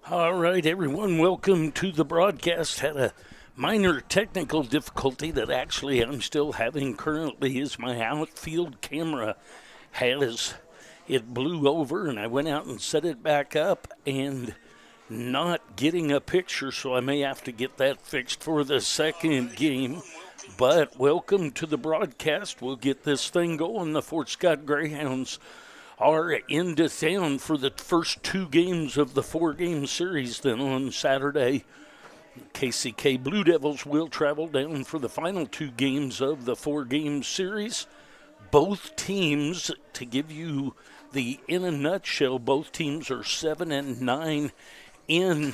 All right, everyone, welcome to the broadcast. Had a minor technical difficulty that actually I'm still having currently is my outfield camera has it blew over and I went out and set it back up and not getting a picture, so I may have to get that fixed for the second game. But welcome to the broadcast. We'll get this thing going. The Fort Scott Greyhounds are into town for the first two games of the four-game series. Then on Saturday, KCK Blue Devils will travel down for the final two games of the four-game series. Both teams, to give you in a nutshell, both teams are 7-9 in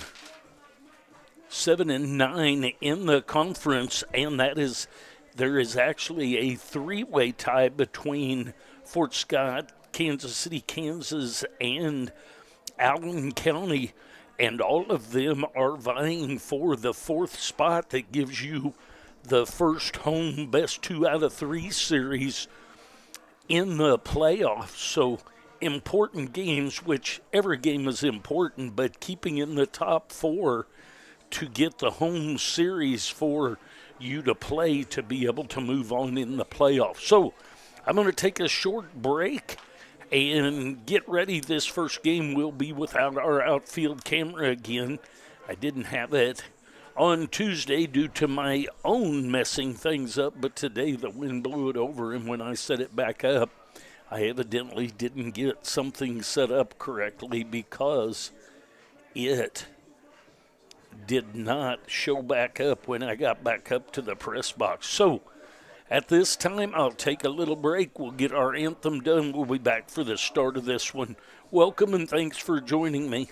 7-9 in the conference, and there is actually a three-way tie between Fort Scott, Kansas City, Kansas, and Allen County, and all of them are vying for the fourth spot that gives you the first home best 2 out of 3 series in the playoffs. So important games, which every game is important, but keeping in the top 4 to get the home series for you to play to be able to move on in the playoffs. So I'm going to take a short break and get ready. This first game will be without our outfield camera again. I didn't have it on Tuesday due to my own messing things up, but today the wind blew it over, and when I set it back up, I evidently didn't get something set up correctly because it did not show back up when I got back up to the press box. So at this time, I'll take a little break. We'll get our anthem done. We'll be back for the start of this one. Welcome and thanks for joining me.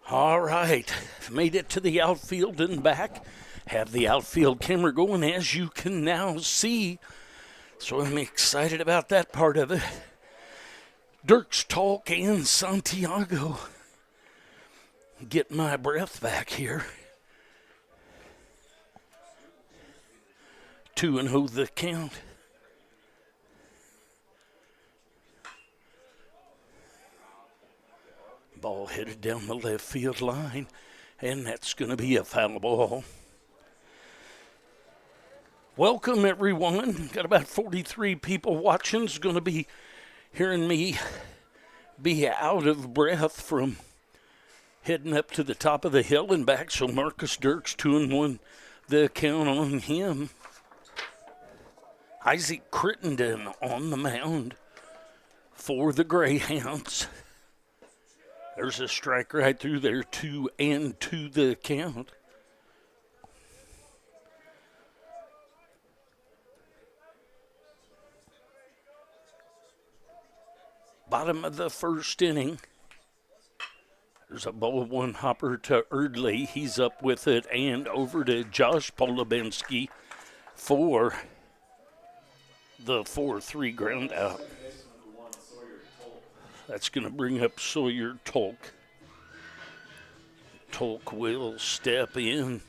All right, made it to the outfield and back. Have the outfield camera going, as you can now see. So I'm excited about that part of it. Dirk's Talk and Santiago. Get my breath back here. 2-0 the count. Ball headed down the left field line, and that's going to be a foul ball. Welcome, everyone. Got about 43 people watching. It's going to be hearing me be out of breath from heading up to the top of the hill and back. So Marcus Dirks 2-1 the count on him. Isaac Crittenden on the mound for the Greyhounds. There's a strike right through there, 2-2 the count. Bottom of the first inning. There's a ball one hopper to Erdley. He's up with it and over to Josh Polubensky for the 4-3 ground out. That's going to bring up Sawyer Tolk. Tolk will step in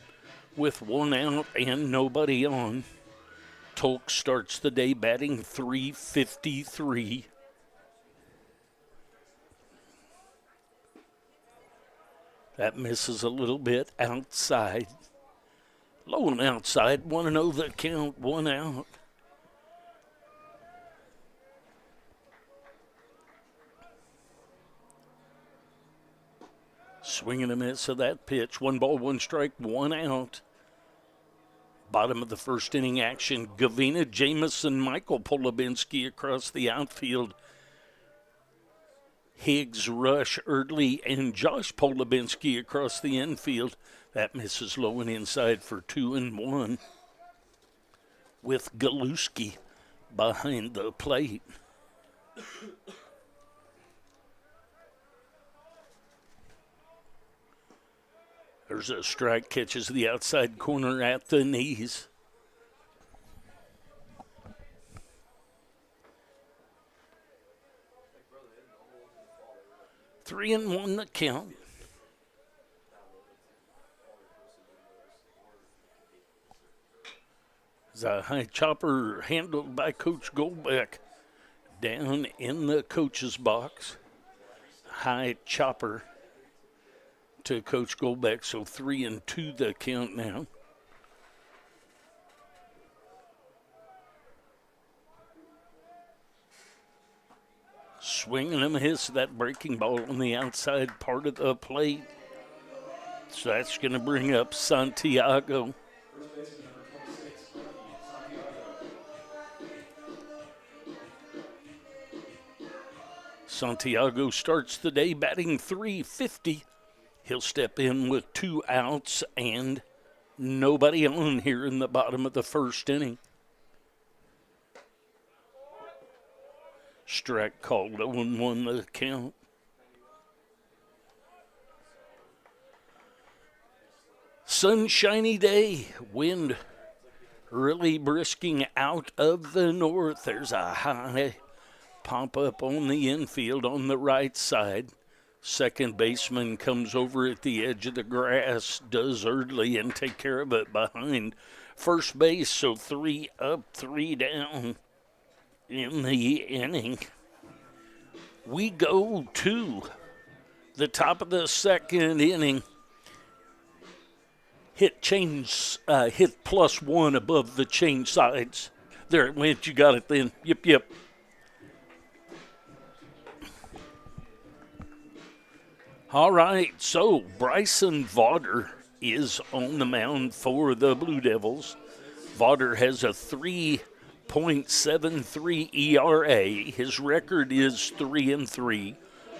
with one out and nobody on. Tolk starts the day batting .353. That misses a little bit outside. Low and outside, 1-0 the count, one out. Swing and a miss of that pitch. 1 ball, 1 strike, 1 out. Bottom of the first inning action. Gavina, Jamison, Michael Polubensky across the outfield. Higgs, Rush, Erdley, and Josh Polubensky across the infield. That misses low and inside for 2-1 with Galuski behind the plate. There's a strike, catches the outside corner at the knees. Three and one the count. The high chopper handled by Coach Goldbeck down in the coach's box. High chopper to Coach Goldbeck, so 3-2 the count now. Swing and a miss, that breaking ball on the outside part of the plate. So that's going to bring up Santiago. Santiago starts the day batting .350. He'll step in with 2 outs and nobody on here in the bottom of the first inning. Strike called, 0-1 the count. Sunshiny day, wind really brisking out of the north. There's a high pop up on the infield on the right side. Second baseman comes over at the edge of the grass, does Erdley, and take care of it behind first base. So 3 up, 3 down in the inning. We go to the top of the second inning. Hit +1 above the change sides. There it went. You got it then. Yep. All right, so Bryson Vaughter is on the mound for the Blue Devils. Vaughter has a 3.73 ERA. His record is 3-3.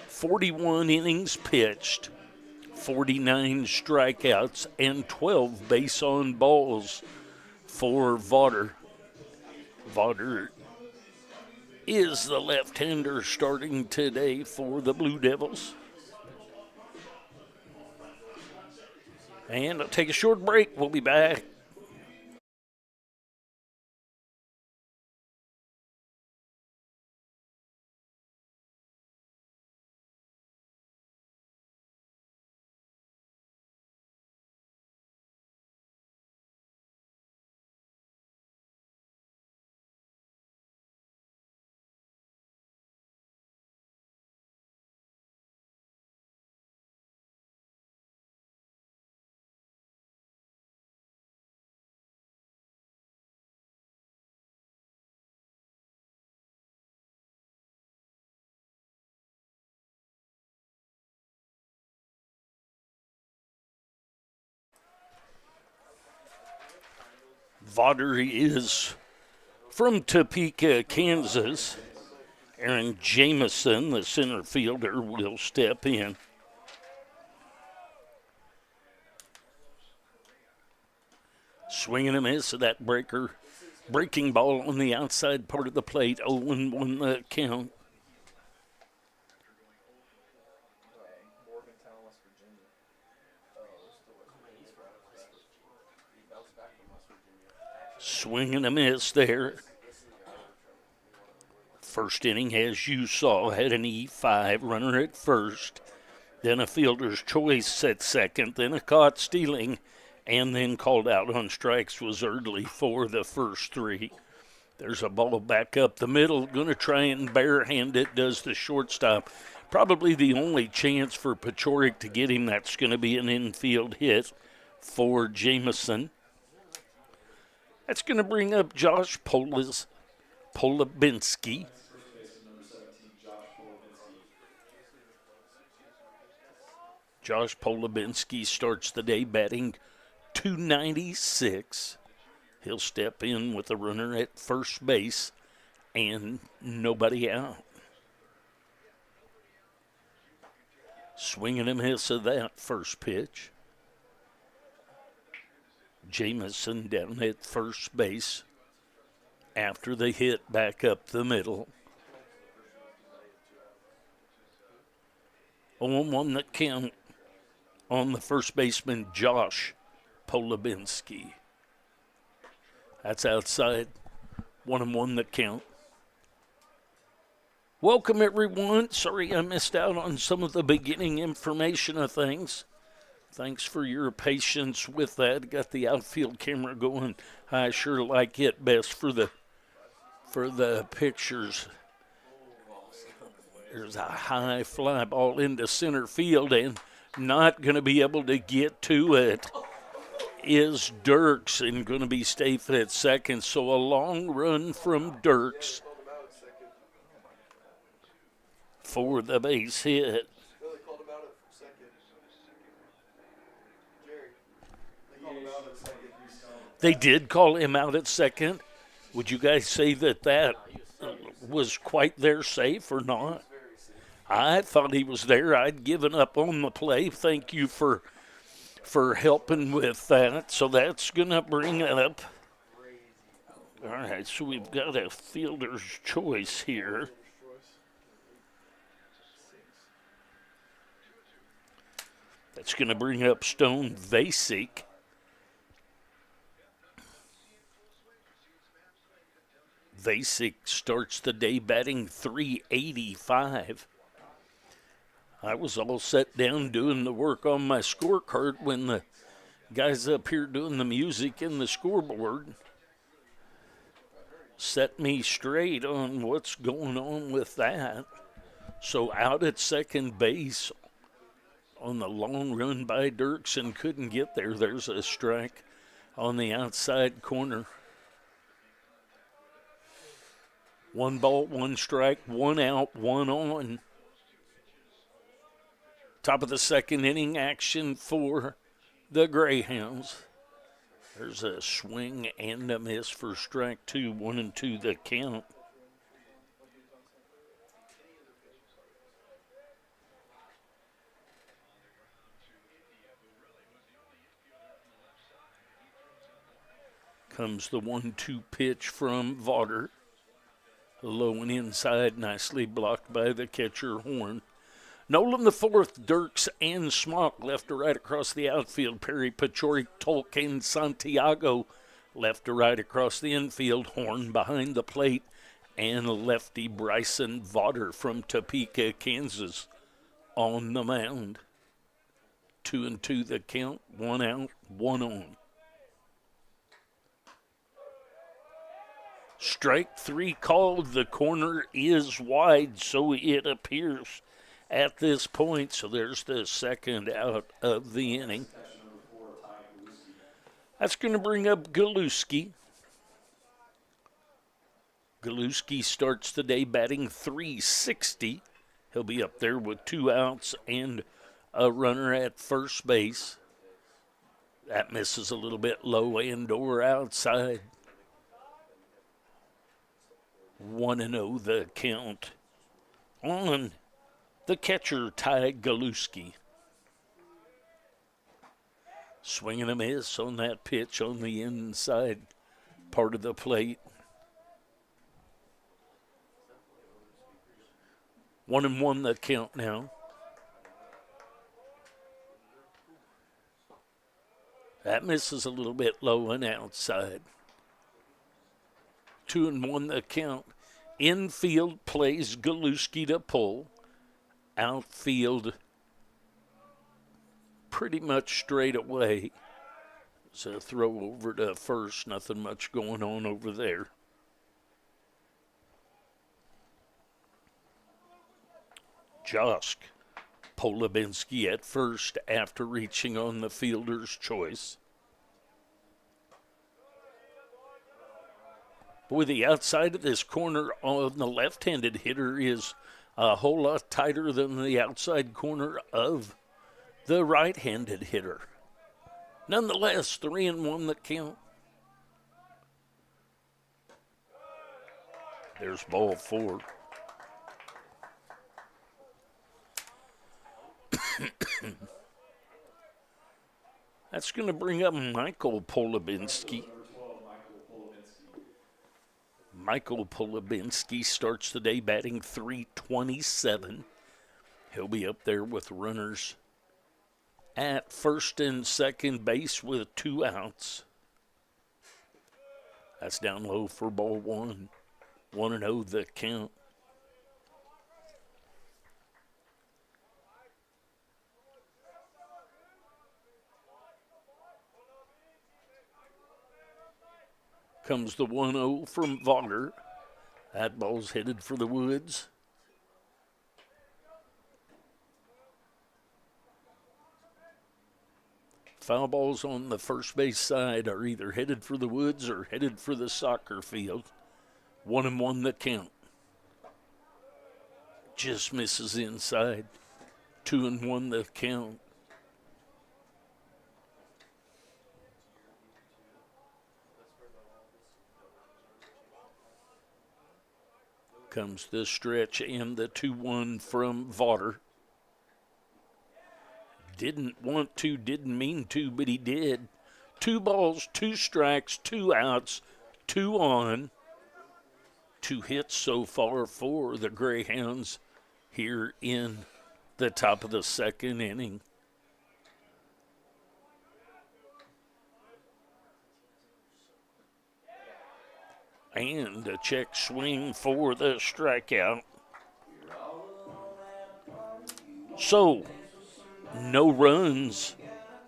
41 innings pitched, 49 strikeouts, and 12 base on balls for Vaughter. Vaughter is the left-hander starting today for the Blue Devils. And I'll take a short break. We'll be back. Vaughter is from Topeka, Kansas. Aaron Jamison, the center fielder, will step in. Swinging a miss at that breaking ball on the outside part of the plate. 0-1 the count. Swinging a miss there. First inning, as you saw, had an E5 runner at first, then a fielder's choice at second, then a caught stealing, and then called out on strikes was Eardley for the first three. There's a ball back up the middle, going to try and barehand it, does the shortstop. Probably the only chance for Pechoric to get him. That's going to be an infield hit for Jamison. That's going to bring up Josh Polubinski. Josh Polubinski starts the day batting .296. He'll step in with a runner at first base and nobody out. Swing and a miss of that first pitch. Jamison down at first base after the hit back up the middle. 0-1 the count on the first baseman, Josh Polubinski. That's outside. 1-1 the count. Welcome, everyone. Sorry I missed out on some of the beginning information of things. Thanks for your patience with that. Got the outfield camera going. I sure like it best for the pictures. There's a high fly ball into center field, and not going to be able to get to it is Dirks, and going to be safe at second. So a long run from Dirks for the base hit. They did call him out at second. Would you guys say that was quite their safe or not? I thought he was there. I'd given up on the play. Thank you for helping with that. So that's going to bring up. All right, so we've got a fielder's choice here. That's going to bring up Stone Vasek. Vasek starts the day batting .385. I was all set down doing the work on my scorecard when the guys up here doing the music and the scoreboard set me straight on what's going on with that. So out at second base on the long run by Dirksen, couldn't get there. There's a strike on the outside corner. 1 ball, 1 strike, 1 out, 1 on. Top of the second inning action for the Greyhounds. There's a swing and a miss for strike 2, 1-2 the count. Comes the 1-2 pitch from Vaughter. Low and inside, nicely blocked by the catcher Horn. Nolan the fourth, Dirks and Smock left to right across the outfield. Perry, Pachorik, Tolkien, Santiago left to right across the infield. Horn behind the plate, and lefty Bryson Vaughter from Topeka, Kansas on the mound. 2-2 the count, 1 out, 1 on. Strike 3 called. The corner is wide, so it appears at this point. So there's the second out of the inning. That's going to bring up Galuski. Galuski starts the day batting .360. He'll be up there with 2 outs and a runner at first base. That misses a little bit low and or outside. 1-0 the count on the catcher, Ty Galuski. Swing and a miss on that pitch on the inside part of the plate. 1-1 the count now. That misses a little bit low and outside. 2-1 the count. Infield plays Galuski to pull. Outfield pretty much straight away. It's a throw over to first. Nothing much going on over there. Josk Polubinski at first after reaching on the fielder's choice. Boy, the outside of this corner on the left-handed hitter is a whole lot tighter than the outside corner of the right-handed hitter. Nonetheless, 3-1 the count. There's ball 4. That's going to bring up Michael Polubinski. Michael Polubinski starts the day batting .327. He'll be up there with runners at first and second base with 2 outs. That's down low for ball 1. 1-0 the count. Comes the 1-0 from Vaughter. That ball's headed for the woods. Foul balls on the first base side are either headed for the woods or headed for the soccer field. 1-1 the count. Just misses inside. 2-1 the count. Comes the stretch and the 2-1 from Vaughter. Didn't want to, didn't mean to, but he did. 2 balls, 2 strikes, 2 outs, 2 on. 2 hits so far for the Greyhounds here in the top of the second inning. And a check swing for the strikeout. So, no runs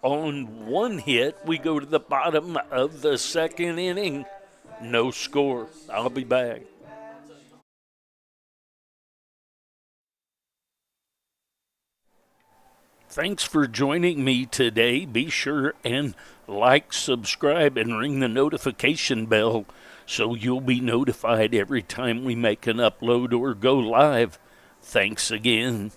on 1 hit. We go to the bottom of the second inning. No score. I'll be back. Thanks for joining me today. Be sure and like, subscribe, and ring the notification bell so you'll be notified every time we make an upload or go live. Thanks again.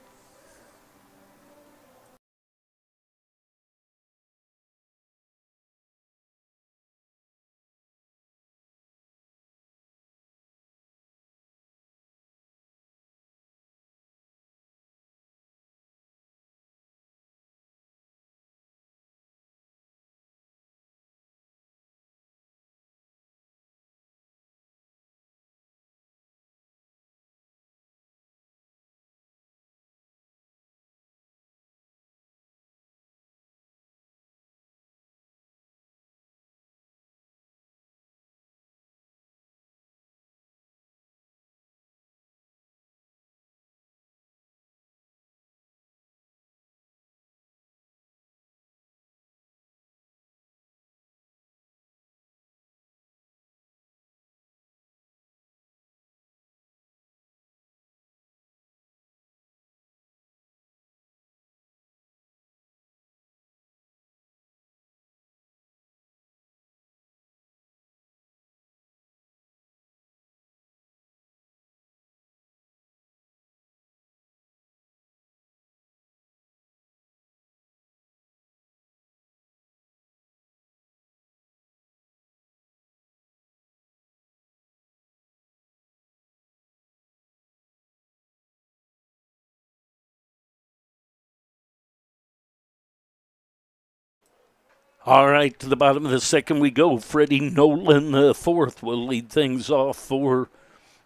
All right, to the bottom of the second we go. Freddie Nolan, the fourth, will lead things off for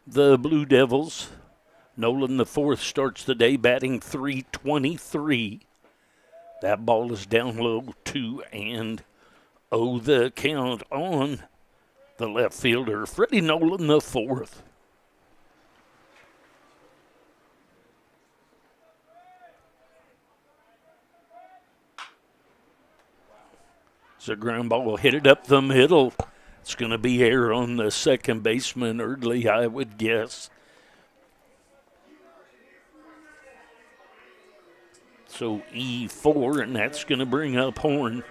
the Blue Devils. Nolan, the fourth, starts the day batting .323. That ball is down low, 2-0 the count on the left fielder, Freddie Nolan, the fourth. It's a ground ball hit it up the middle. It's going to be air on the second baseman, Erdley, I would guess. So E4, and that's going to bring up Horn.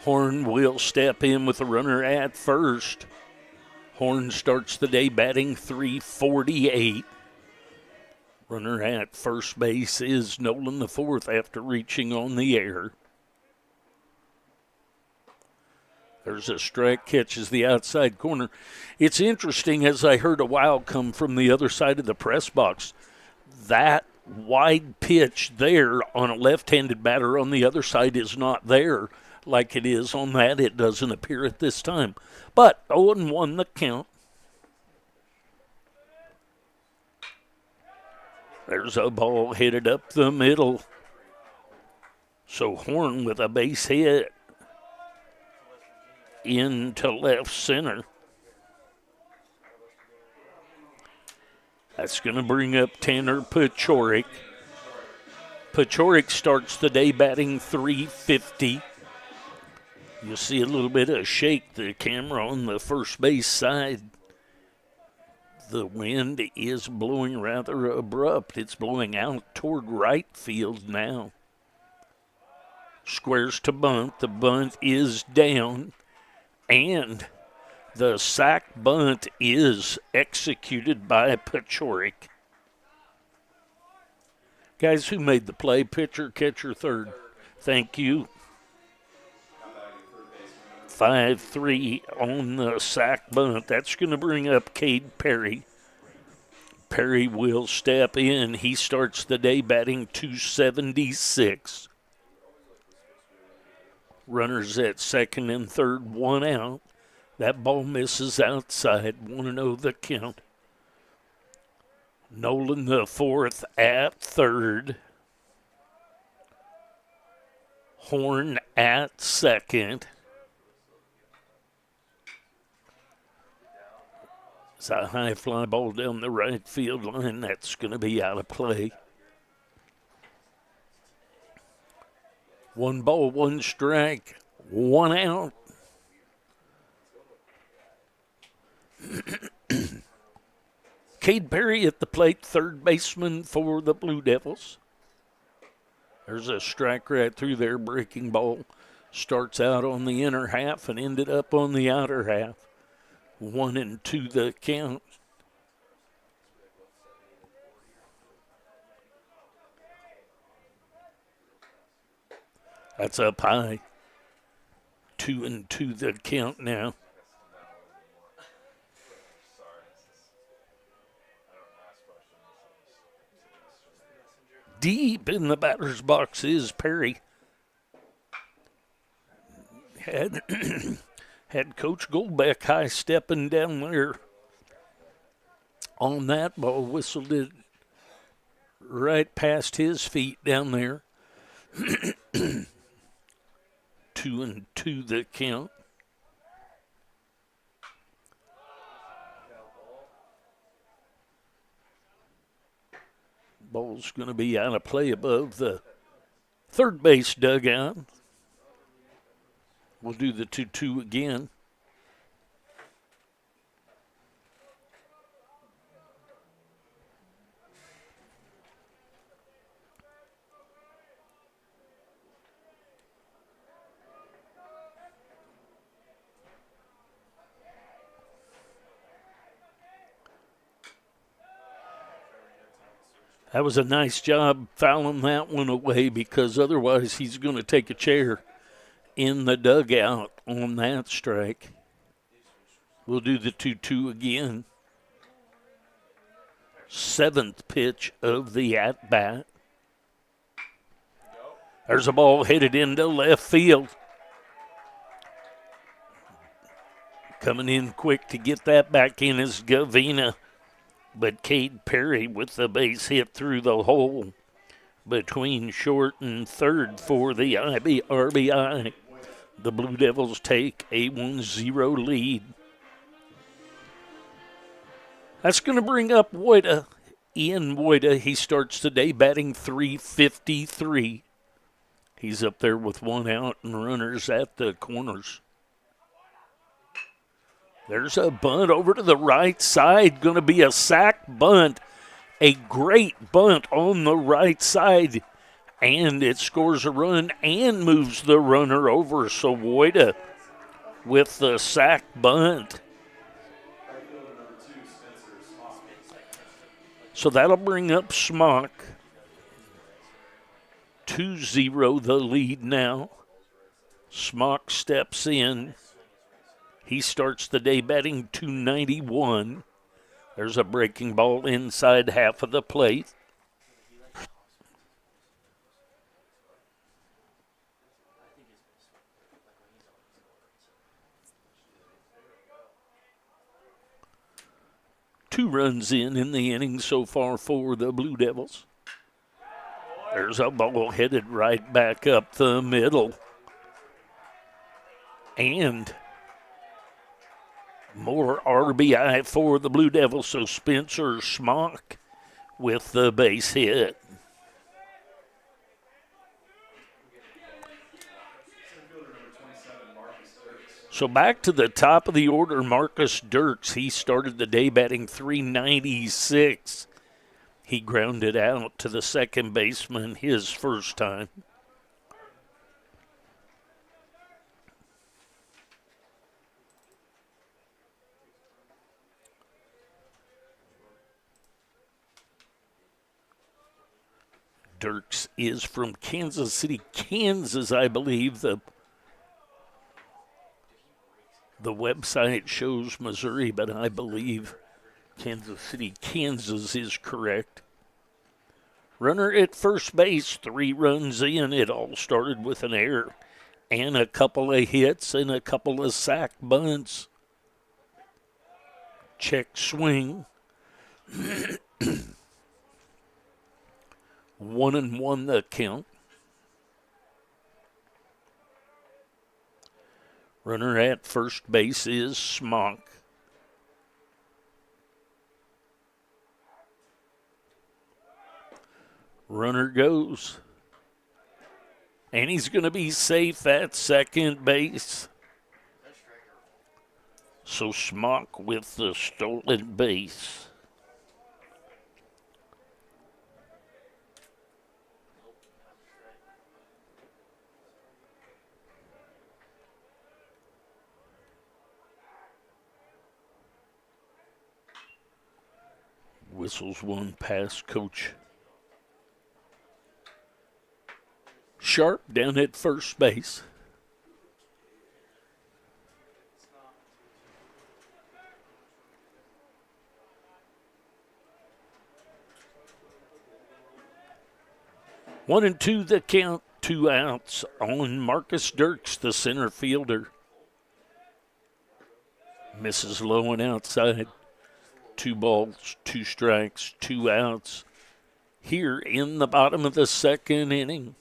Horn will step in with a runner at first. Horn starts the day batting .348. Runner at first base is Nolan the fourth after reaching on the air. There's a strike, catches the outside corner. It's interesting, as I heard a wow come from the other side of the press box, that wide pitch there on a left-handed batter on the other side is not there like it is on that. It doesn't appear at this time. But 0-1 the count. There's a ball headed up the middle. So Horn with a base hit into left center. That's going to bring up Tanner Pachorik. Pachorik starts the day batting .350. You'll see a little bit of shake the camera on the first base side. The wind is blowing rather abrupt. It's blowing out toward right field now. Squares to bunt. The bunt is down. And the sac bunt is executed by Pachorik. Guys, who made the play? Pitcher, catcher, third. Thank you. 5-3 on the sac bunt. That's going to bring up Cade Perry. Perry will step in. He starts the day batting .276. Runners at second and third, one out. That ball misses outside. 1-0 the count. Nolan the fourth at third. Horn at second. It's a high fly ball down the right field line. That's going to be out of play. 1 ball, 1 strike, 1 out. Cade Perry at the plate, third baseman for the Blue Devils. There's a strike right through there. Breaking ball starts out on the inner half and ended up on the outer half. 1-2 the count. That's up high. 2-2 the count now. Deep in the batter's box is Perry. Had Coach Goldbeck high stepping down there on that ball. Whistled it right past his feet down there. 2-2 the count. Ball's going to be out of play above the third base dugout. We'll do the 2-2 again. That was a nice job fouling that one away, because otherwise he's going to take a chair in the dugout on that strike. We'll do the 2-2 again. 7th pitch of the at-bat. There's a ball headed into left field. Coming in quick to get that back in is Gavina. But Cade Perry with the base hit through the hole between short and third for the RBI. The Blue Devils take a 1-0 lead. That's going to bring up Woida. Ian Woida, he starts today batting .353. He's up there with one out and runners at the corners. There's a bunt over to the right side. Going to be a sac bunt. A great bunt on the right side. And it scores a run and moves the runner over. So Woida with the sac bunt. So that'll bring up Smock. 2-0 the lead now. Smock steps in. He starts the day batting .291. There's a breaking ball inside half of the plate. Two runs in the inning so far for the Blue Devils. There's a ball headed right back up the middle. And more RBI for the Blue Devils, so Spencer Smock with the base hit. So back to the top of the order, Marcus Dirks. He started the day batting .396. He grounded out to the second baseman his first time. Dirks is from Kansas City, Kansas, I believe. The website shows Missouri, but I believe Kansas City, Kansas is correct. Runner at first base, 3 runs in. It all started with an error and a couple of hits and a couple of sac bunts. Check swing. 1-1 the count. Runner at first base is Smock. Runner goes. And he's going to be safe at second base. So Smock with the stolen base. Whistles one past Coach Sharp down at first base. One and two the count, 2 outs on Marcus Dirks, the center fielder. Misses low and outside. 2 balls, 2 strikes, 2 outs here in the bottom of the second inning.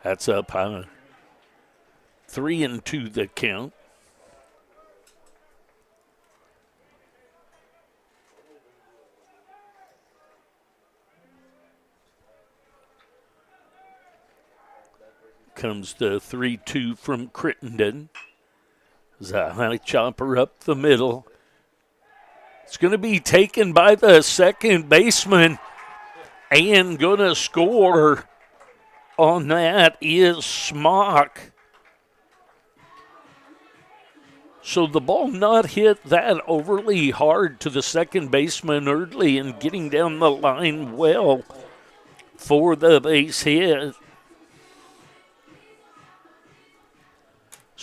That's up high. 3-2 the count. Comes the 3-2 from Crittenden. There's a high chopper up the middle. It's going to be taken by the second baseman, and going to score on that is Smock. So the ball not hit that overly hard to the second baseman early and getting down the line well for the base hit.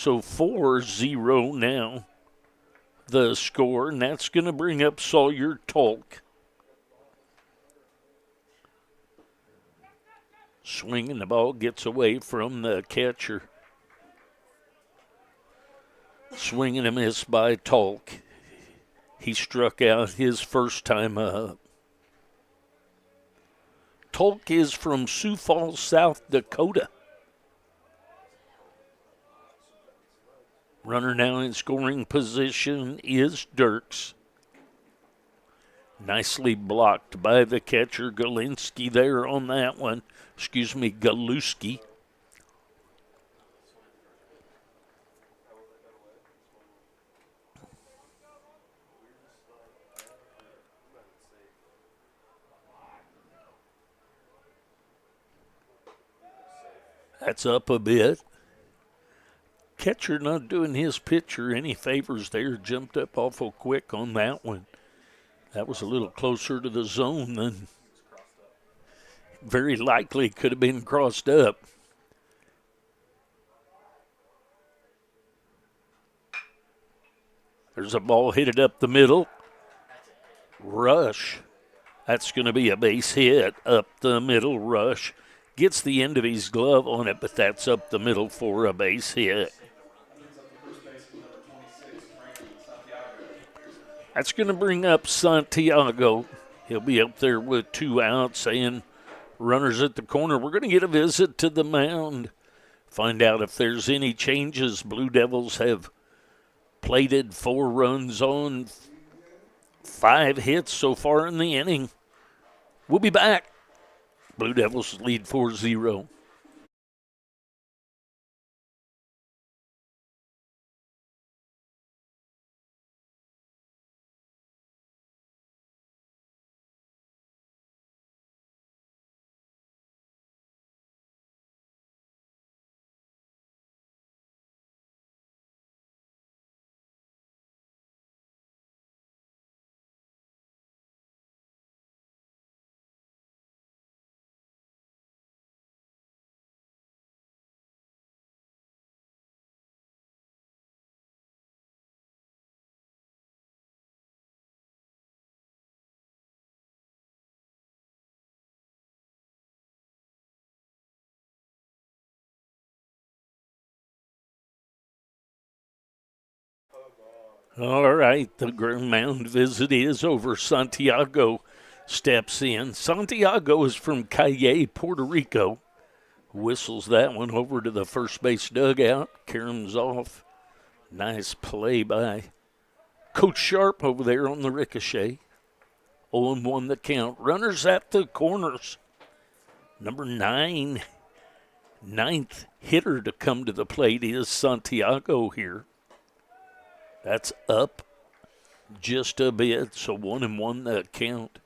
So 4-0 now, the score, and that's going to bring up Sawyer Tolk. Swinging the ball, gets away from the catcher. Swinging a miss by Tolk. He struck out his first time up. Tolk is from Sioux Falls, South Dakota. Runner now in scoring position is Dirks. Nicely blocked by the catcher, Galinski there on that one. Galuski. That's up a bit. Catcher not doing his pitcher any favors there. Jumped up awful quick on that one. That was a little closer to the zone than very likely could have been crossed up. There's a ball hit it up the middle. Rush. That's going to be a base hit up the middle. Rush gets the end of his glove on it, but that's up the middle for a base hit. That's going to bring up Santiago. He'll be up there with 2 outs and runners at the corner. We're going to get a visit to the mound. Find out if there's any changes. Blue Devils have plated 4 runs on 5 hits so far in the inning. We'll be back. Blue Devils lead 4-0. All right, the mound visit is over. Santiago steps in. Santiago is from Calle, Puerto Rico. Whistles that one over to the first base dugout. Caroms off. Nice play by Coach Sharp over there on the ricochet. 0-1 the count. Runners at the corners. Number 9, ninth hitter to come to the plate is Santiago here. That's up just a bit, so 1-1 the count.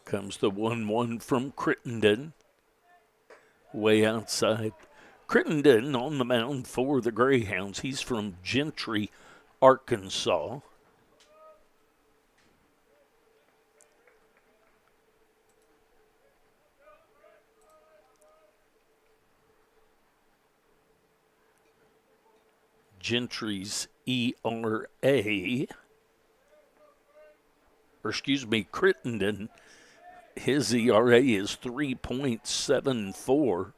Comes the 1-1 from Crittenden, way outside. Crittenden on the mound for the Greyhounds. He's from Gentry, Arkansas. Gentry's ERA, Crittenden, his ERA is 3.74.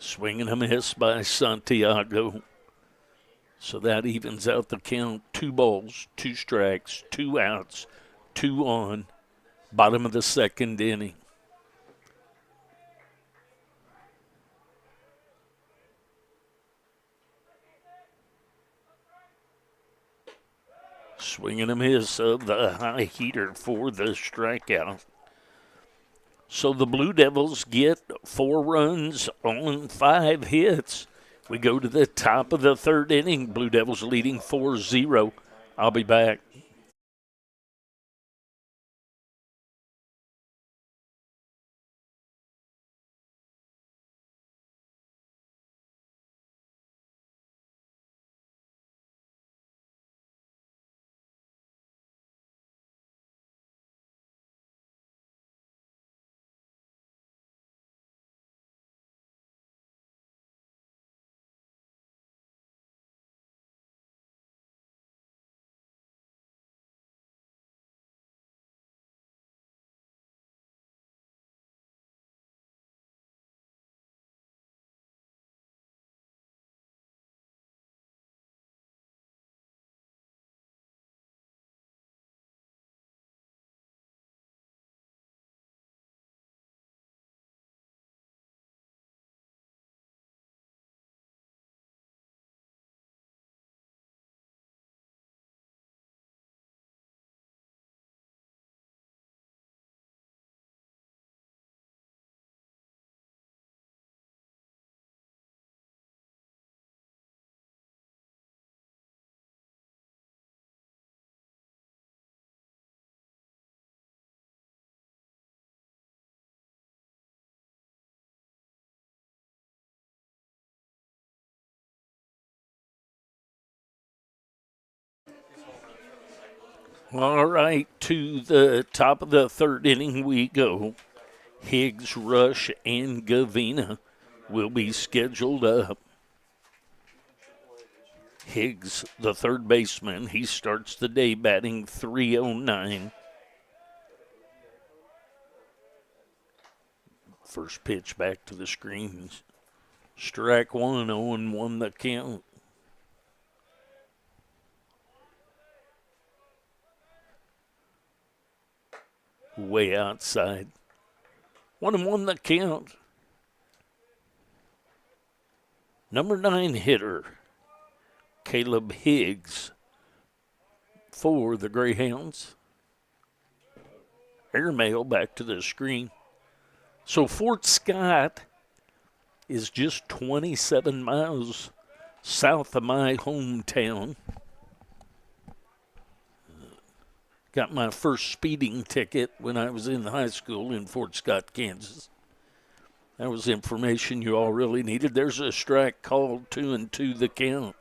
Swinging a miss by Santiago. So that evens out the count. 2 balls, 2 strikes, 2 outs, 2 on. Bottom of the second inning. Swinging a miss of the high heater for the strikeout. So the Blue Devils get 4 runs on 5 hits. We go to the top of the third inning. Blue Devils leading 4-0. I'll be back. All right, to the top of the third inning we go. Higgs, Rush, and Gavina will be scheduled up. Higgs, the third baseman, he starts the day batting .309. First pitch back to the screen. Strike one, 0-1 the count. Way outside. 1-1 the count. Number 9 hitter, Caleb Higgs for the Greyhounds. Airmail back to the screen. So Fort Scott is just 27 miles south of my hometown. Got my first speeding ticket when I was in high school in Fort Scott, Kansas. That was information you all really needed. There's a strike called, 2-2 the count.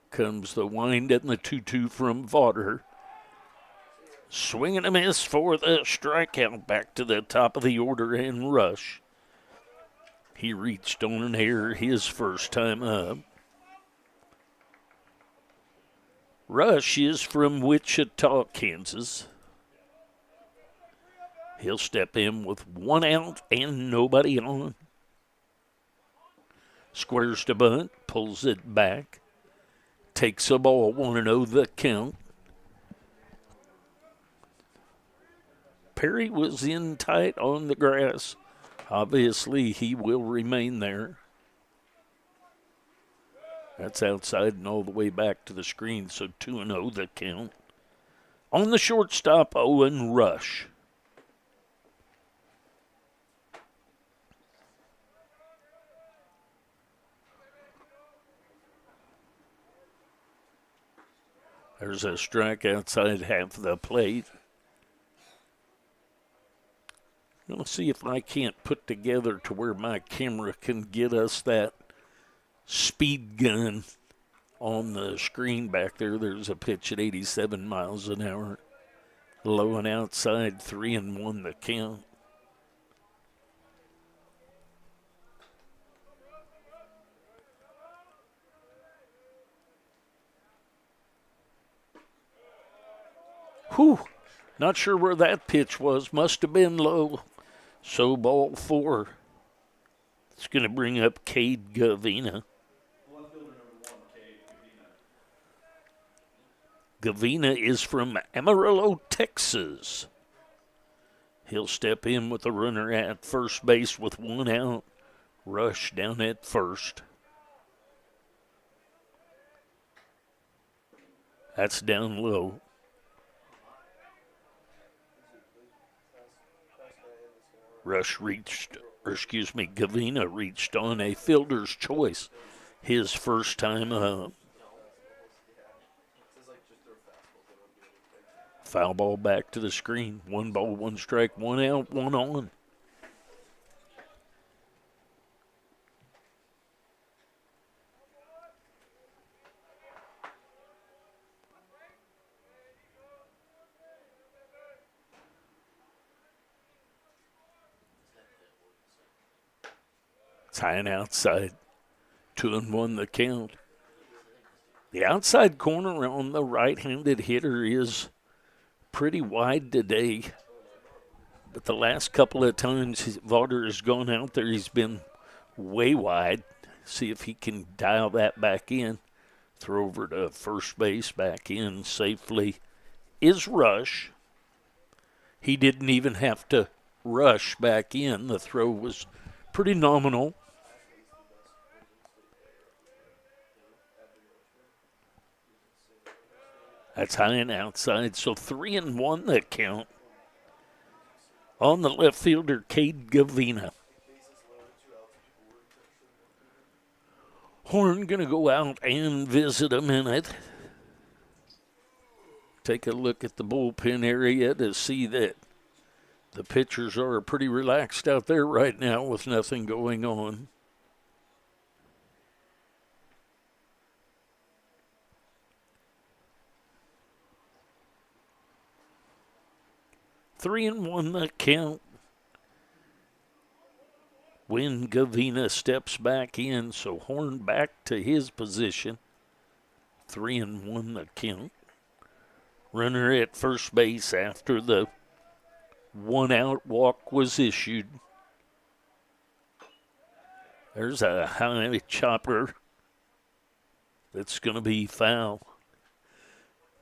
Comes the wind and the 2-2 from Vaughter. Swing and a miss for the strikeout. Back to the top of the order and Rush. He reached on an error his first time up. Rush is from Wichita, Kansas. He'll step in with 1 out and nobody on. Squares to bunt, pulls it back. Takes a ball, 1-0 the count. Perry was in tight on the grass. Obviously, he will remain there. That's outside and all the way back to the screen, so 2-0 the count. On the shortstop, Owen Rush. There's a strike outside half the plate. Let's see if I can't put together to where my camera can get us that speed gun on the screen back there. There's a pitch at 87 miles an hour. Low and outside, 3-1 the count. Whew, not sure where that pitch was. Must have been low. So ball 4. It's going to bring up Cade Gavina. Gavina is from Amarillo, Texas. He'll step in with a runner at first base with 1 out. Rush down at first. That's down low. Gavina reached on a fielder's choice his first time up. Foul ball back to the screen. 1 ball, 1 strike, 1 out, 1 on. It's high and outside. 2-1 the count. The outside corner on the right-handed hitter is pretty wide today. But the last couple of times Vaughter has gone out there, he's been way wide. See if he can dial that back in. Throw over to first base, back in safely is Rush. He didn't even have to rush back in. The throw was pretty nominal. That's high and outside, so 3-1 the count. On the left fielder, Cade Gavina. Horn going to go out and visit a minute. Take a look at the bullpen area to see that the pitchers are pretty relaxed out there right now with nothing going on. 3-1 the count. When Gavina steps back in, so Horn back to his position. 3-1 the count. Runner at first base after the 1-out walk was issued. There's a high chopper that's going to be foul.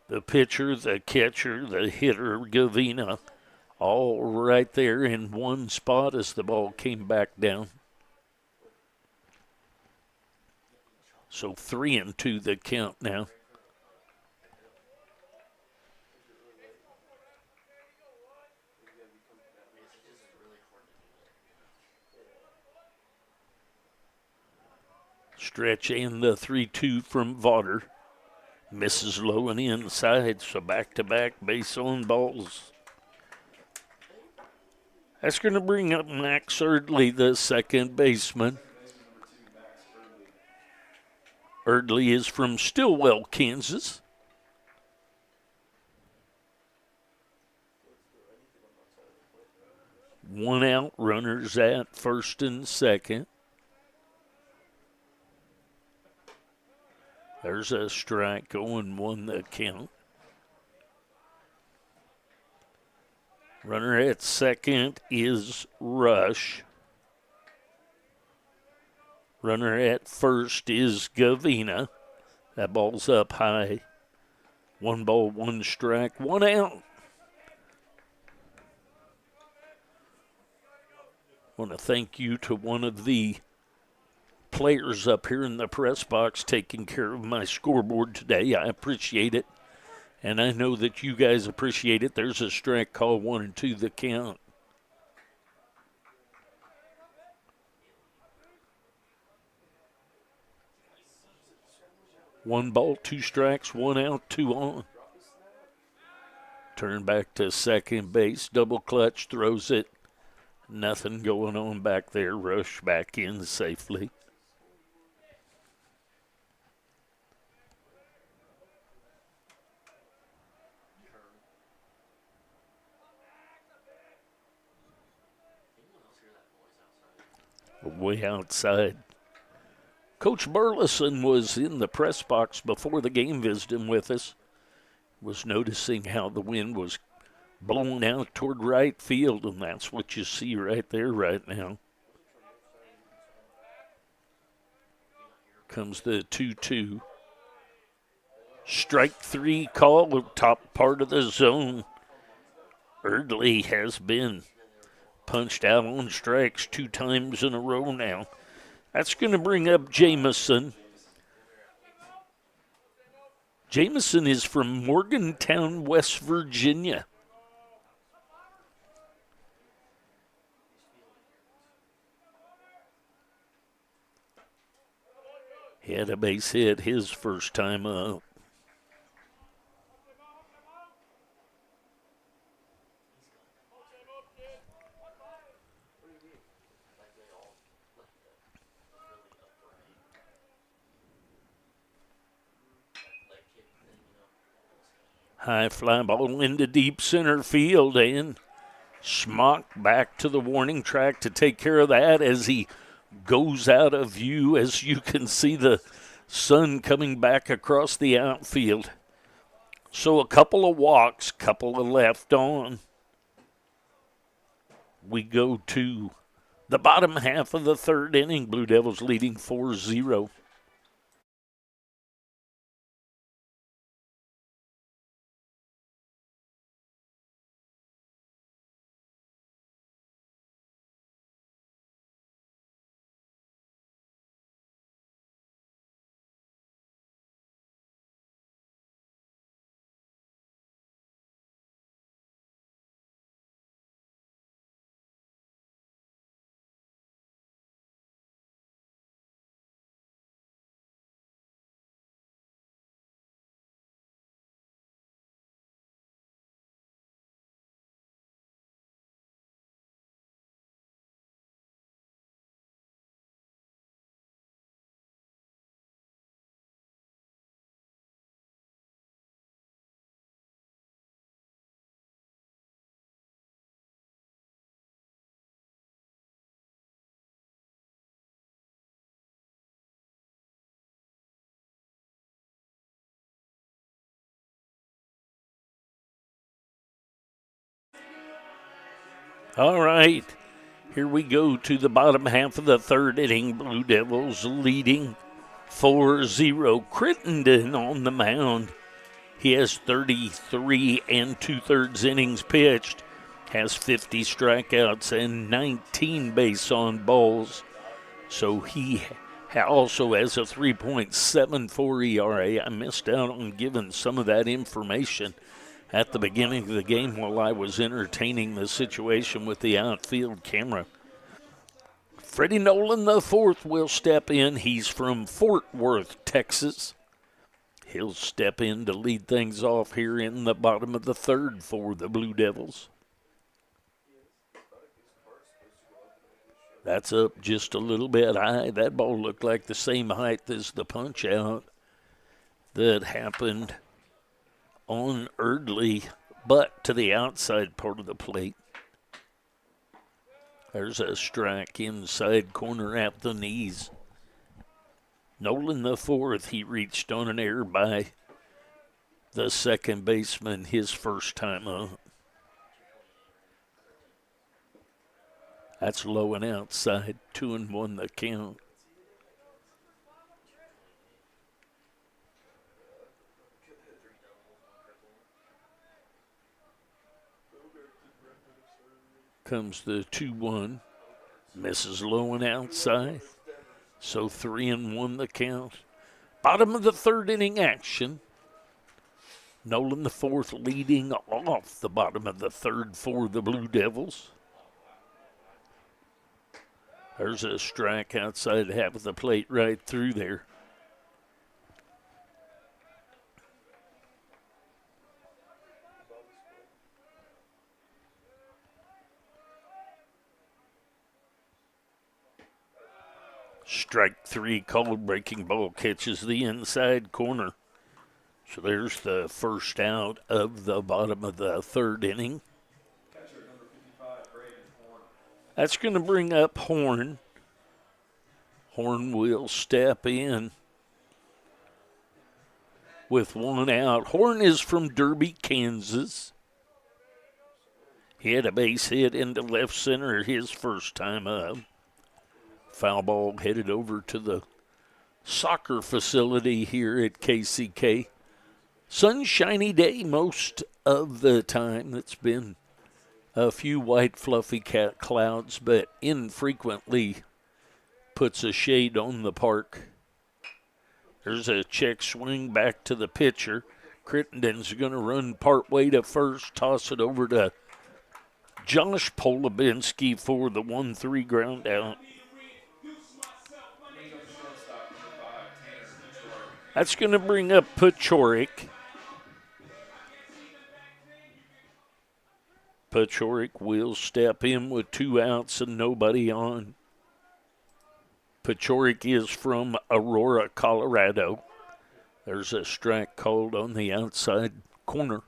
The pitcher, the catcher, the hitter, Gavina, all right there in one spot as the ball came back down. So 3-2 the count now. Stretch and the 3-2 from Vaughter. Misses low and inside, so back-to-back base on balls. That's going to bring up Max Erdley, the second baseman. Erdley is from Stillwell, Kansas. One out, runners at first and second. There's a strike, 0-1 the count. Runner at second is Rush. Runner at first is Gavina. That ball's up high. 1 ball, 1 strike, 1 out. I want to thank you to one of the players up here in the press box taking care of my scoreboard today. I appreciate it. And I know that you guys appreciate it. There's a strike call, 1-2 the count. One ball, 2 strikes, 1 out, 2 on. Turn back to second base, double clutch, throws it. Nothing going on back there. Rush back in safely. Way outside. Coach Burleson was in the press box before the game visiting with us. Was noticing how the wind was blowing out toward right field, and that's what you see right there right now. Comes the 2-2. Strike 3 call, top part of the zone. Erdley has been punched out on strikes 2 times in a row now. That's going to bring up Jamison. Jamison is from Morgantown, West Virginia. He had a base hit his first time up. High fly ball into deep center field, and Schmock back to the warning track to take care of that as he goes out of view. As you can see the sun coming back across the outfield. So a couple of walks, couple of left on. We go to the bottom half of the third inning. Blue Devils leading 4-0. All right, here we go to the bottom half of the third inning. Blue Devils leading 4-0. Crittenden on the mound. He has 33 and 2/3 innings pitched, has 50 strikeouts and 19 base on balls. So he also has a 3.74 ERA. I missed out on giving some of that information at the beginning of the game while I was entertaining the situation with the outfield camera. Freddie Nolan IV will step in. He's from Fort Worth, Texas. He'll step in to lead things off here in the bottom of the third for the Blue Devils. That's up just a little bit high. That ball looked like the same height as the punch out that happened on Erdley, but to the outside part of the plate. There's a strike inside corner at the knees. Nolan IV, he reached on an error by the second baseman his first time up. That's low and outside, 2-1 the count. Comes the 2-1, misses low and outside. So 3-1 the count. Bottom of the third inning action. Nolan IV leading off the bottom of the third for the Blue Devils. There's a strike outside half of the plate right through there. Strike three called. Breaking ball catches the inside corner. So there's the first out of the bottom of the third inning. That's going to bring up Horn. Horn will step in with one out. Horn is from Derby, Kansas. He had a base hit into left center his first time up. Foul ball headed over to the soccer facility here at KCK. Sunshiny day most of the time. It's been a few white fluffy clouds, but infrequently puts a shade on the park. There's a check swing back to the pitcher. Crittenden's going to run partway to first, toss it over to Josh Polubinski for the 1-3 ground out. That's going to bring up Pachorik. Pachorik will step in with 2 outs and nobody on. Pachorik is from Aurora, Colorado. There's a strike called on the outside corner.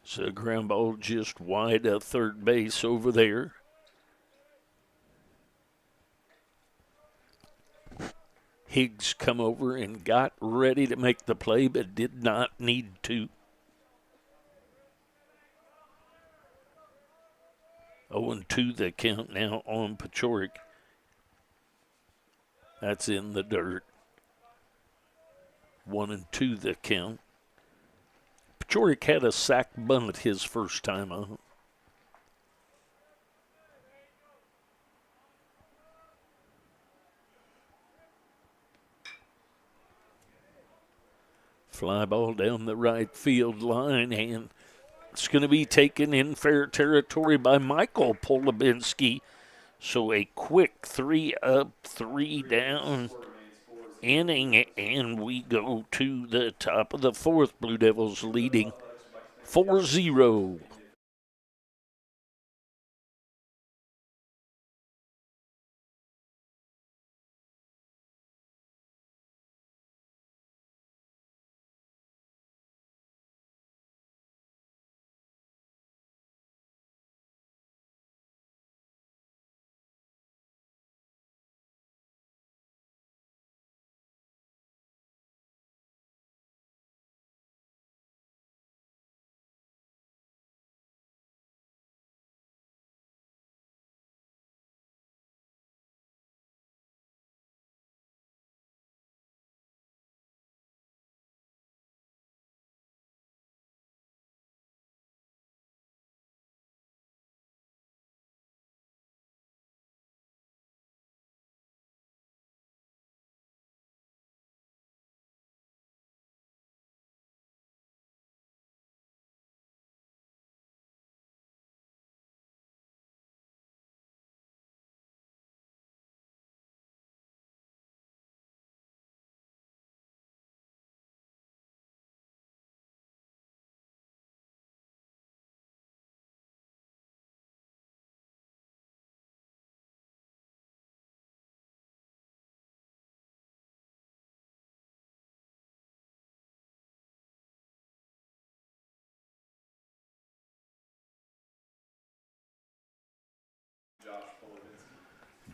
So ground ball just wide of third base over there. Higgs come over and got ready to make the play, but did not need to. 0-2 the count now on Pachorik. That's in the dirt. 1-2 the count. Pachorik had a sac bunt his first time out. Fly ball down the right field line, and it's going to be taken in fair territory by Michael Polubinski. So a quick 3 up, 3 down inning, and we go to the top of the fourth. Blue Devils leading 4-0.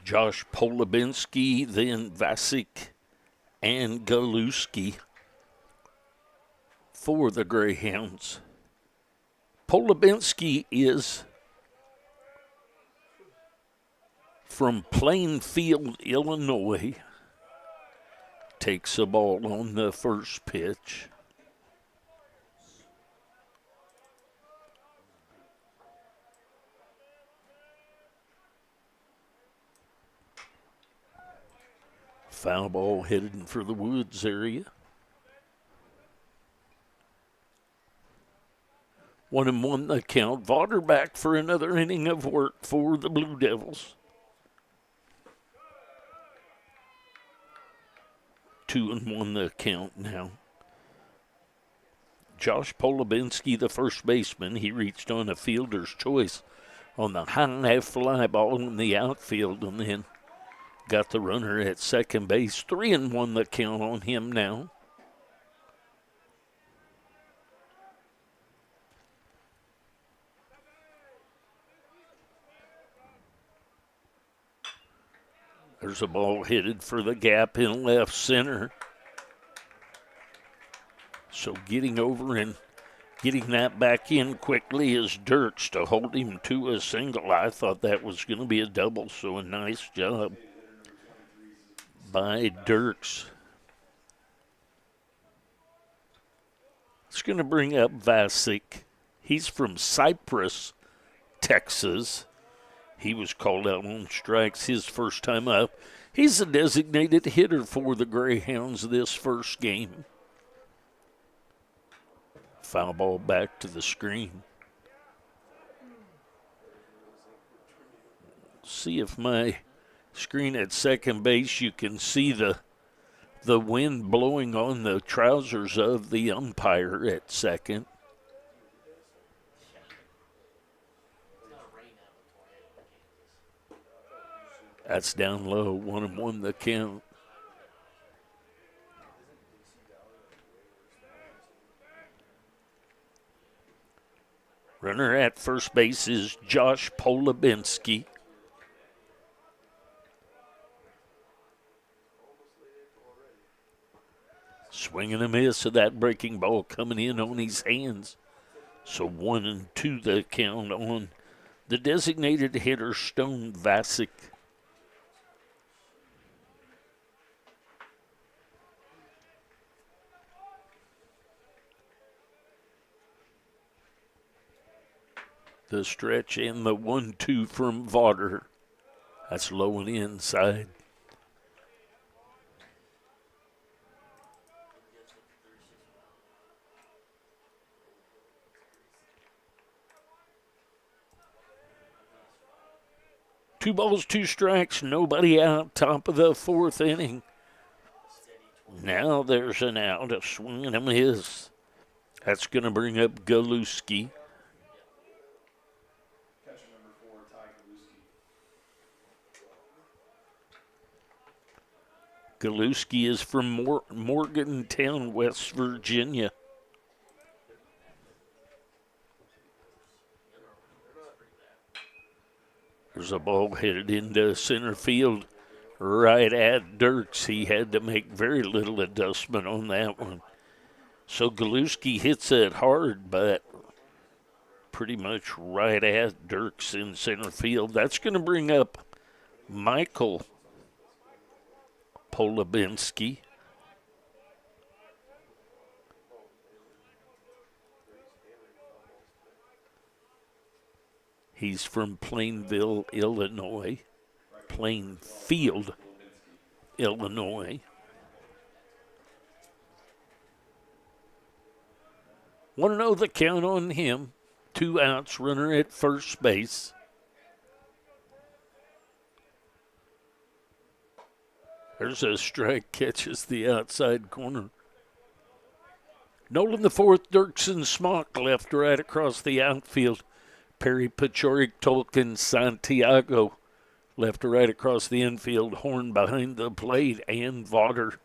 Josh Polubinski, then Vasic and Galuski for the Greyhounds. Polubinski is from Plainfield, Illinois. Takes the ball on the first pitch. Foul ball headed for the woods area. 1-1 the count. Vaughter back for another inning of work for the Blue Devils. 2-1 the count now. Josh Polubinski, the first baseman, he reached on a fielder's choice on the high fly ball in the outfield and then got the runner at second base. 3-1 the count on him now. There's a ball headed for the gap in left center. So getting over and getting that back in quickly is Dirks to hold him to a single. I thought that was going to be a double, so a nice job by Dirks. It's going to bring up Vasic. He's from Cypress, Texas. He was called out on strikes his first time up. He's a designated hitter for the Greyhounds this first game. Foul ball back to the screen. See if my screen at second base, you can see the wind blowing on the trousers of the umpire at second. That's down low, 1-1 the count. Runner at first base is Josh Polubinski. Swing and a miss of that breaking ball coming in on his hands. So 1-2 the count on the designated hitter, Stone Vasic. The stretch and the 1-2 from Vaughter. That's low and inside. Two balls, two strikes, nobody out, top of the fourth inning. Now there's an out, a swing and a miss. That's going to bring up Galuski. Galuski is from Morgantown, West Virginia. There's a ball headed into center field right at Dirks. He had to make very little adjustment on that one. So Galuski hits it hard, but pretty much right at Dirks in center field. That's going to bring up Michael Polubinski. He's from Plainfield, Illinois. Want to know the count on him. 2 outs, runner at first base. There's a strike, catches the outside corner. Nolan the fourth, Dirksen Smock left right across the outfield. Perry Pachorik, Tolkien, Santiago left to right across the infield. Horn behind the plate and Vaughter.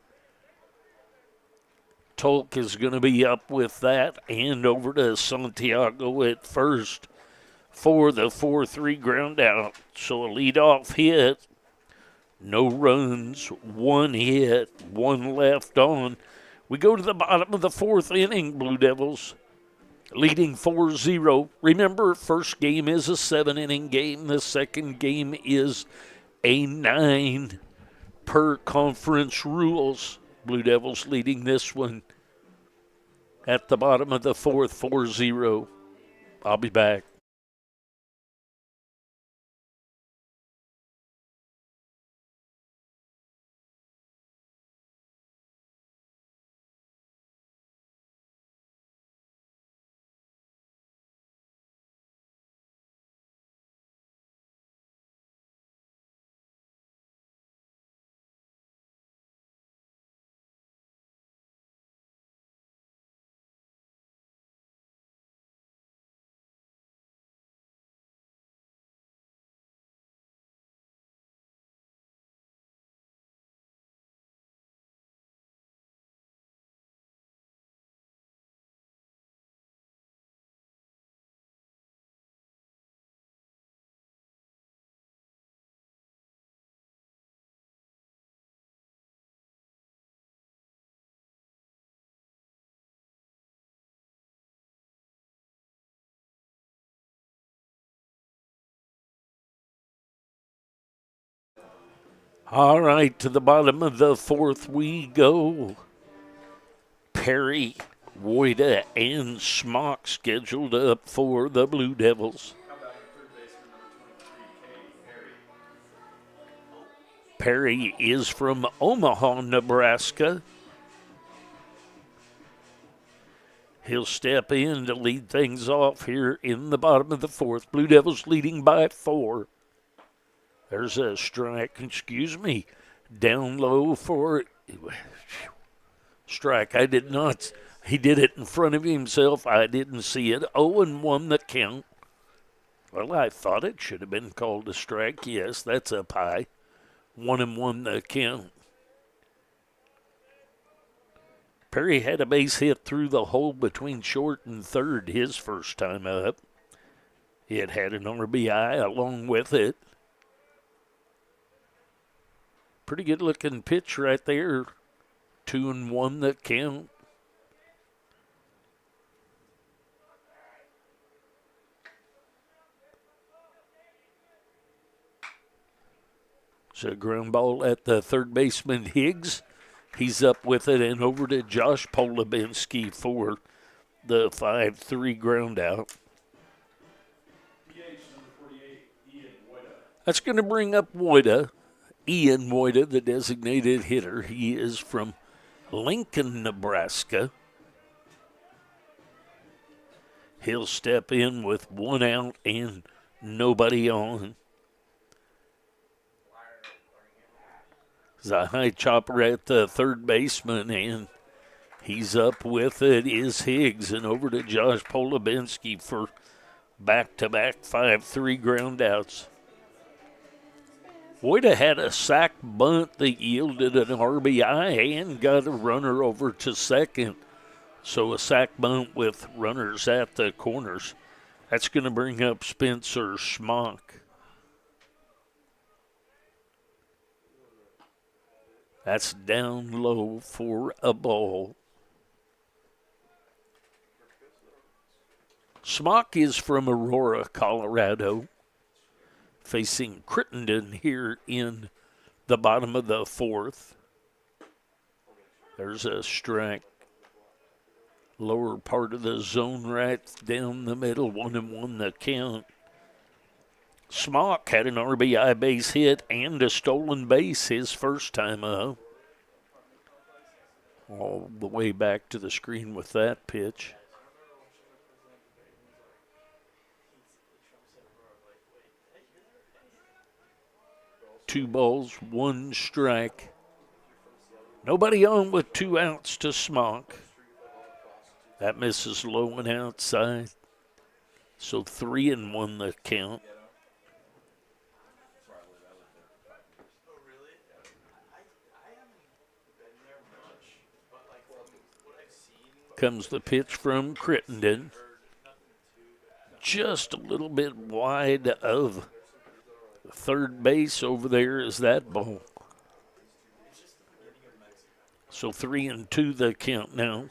Tolk is going to be up with that and over to Santiago at first for the 4-3 ground out. So a leadoff hit No runs, one hit, one left on. We go to the bottom of the fourth inning, Blue Devils leading 4-0. Remember, first game is a 7-inning game. The second game is a 9 per conference rules. Blue Devils leading this one at the bottom of the fourth, 4-0. I'll be back. All right, to the bottom of the fourth we go. Perry, Woida, and Smock scheduled up for the Blue Devils. Perry is from Omaha, Nebraska. He'll step in to lead things off here in the bottom of the fourth. Blue Devils leading by 4. There's a strike, excuse me, down low for strike. I did not. He did it in front of himself. I didn't see it. 0-1 the count. Well, I thought it should have been called a strike. Yes, that's up high. 1-1 the count. Perry had a base hit through the hole between short and third his first time up. It had an RBI along with it. Pretty good looking pitch right there. 2-1 the count. So ground ball at the third baseman Higgs. He's up with it and over to Josh Polubinski for the 5-3 ground out. That's going to bring up Woida. Ian Woida, the designated hitter. He is from Lincoln, Nebraska. He'll step in with 1 out and nobody on. There's a high chopper at the third baseman, and he's up with it is Higgs, and over to Josh Polubinski for back-to-back 5-3 ground outs. Woida had a sac bunt that yielded an RBI and got a runner over to second. So a sac bunt with runners at the corners. That's going to bring up Spencer Smock. That's down low for a ball. Smock is from Aurora, Colorado, facing Crittenden here in the bottom of the fourth. There's a strike. Lower part of the zone right down the middle, 1-1 the count. Smock had an RBI base hit and a stolen base his first time up. All the way back to the screen with that pitch. Two balls, one strike. Nobody on with 2 outs to Smock. That misses low and outside. So 3-1 the count. Comes the pitch from Crittenden. Just a little bit wide of Third base over there is that ball. So 3-2 the count now.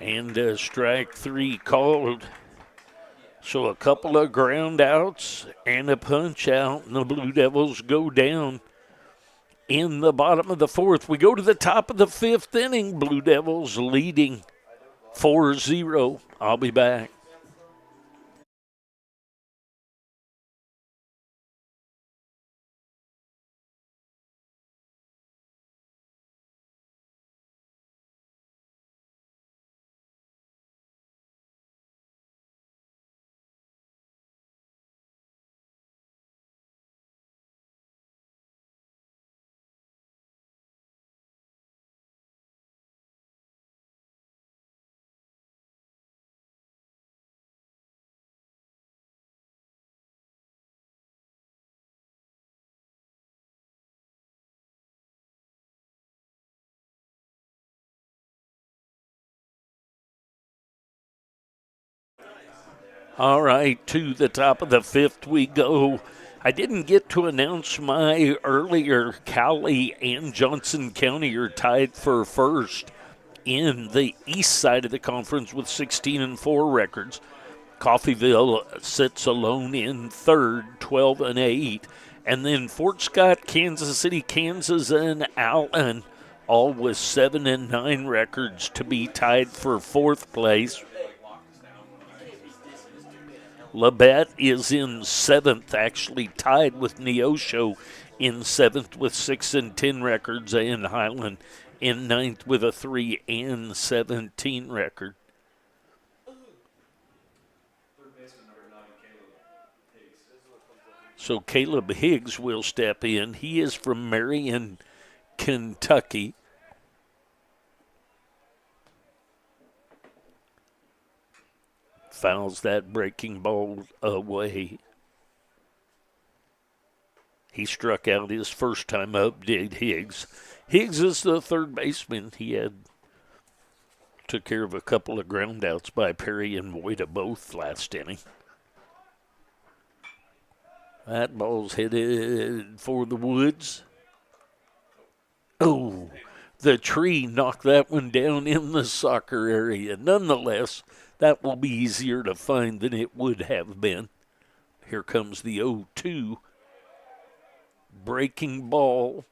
And strike 3 called. So a couple of ground outs and a punch out, and the Blue Devils go down in the bottom of the fourth. We go to the top of the fifth inning. Blue Devils leading 4-0. I'll be back. All right, to the top of the fifth we go. I didn't get to announce my earlier. Cowley and Johnson County are tied for first in the east side of the conference with 16-4 records. Coffeyville sits alone in third, 12-8. And then Fort Scott, Kansas City, Kansas, and Allen, all with 7-9 records to be tied for fourth place. Labette is in seventh, actually tied with Neosho in seventh with 6-10 records, and Highland in ninth with a 3-17 record. So Caleb Higgs will step in. He is from Marion, Kentucky. Fouls that breaking ball away. He struck out his first time up, did Higgs. Higgs is the third baseman. He took care of a couple of ground outs by Perry and Voida both last inning. That ball's headed for the woods. Oh, the tree knocked that one down in the soccer area. Nonetheless, that will be easier to find than it would have been. Here comes the 0-2. Breaking ball.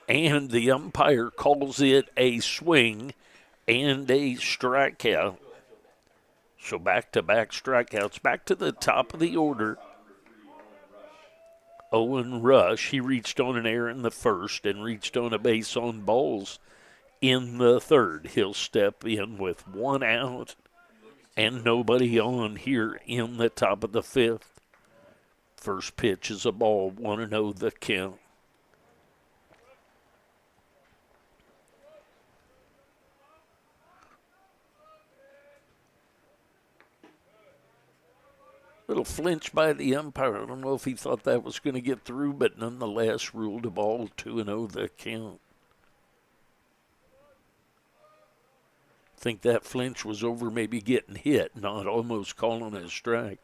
And the umpire calls it a swing and a strikeout. So back-to-back strikeouts. Back to the top of the order. Owen Rush, he reached on an error in the first and reached on a base on balls in the third. He'll step in with one out and nobody on here in the top of the fifth. First pitch is a ball, 1-0 the count. Little flinch by the umpire. I don't know if he thought that was going to get through, but nonetheless ruled a ball, 2-0 the count. Think that flinch was over maybe getting hit, not almost calling a strike.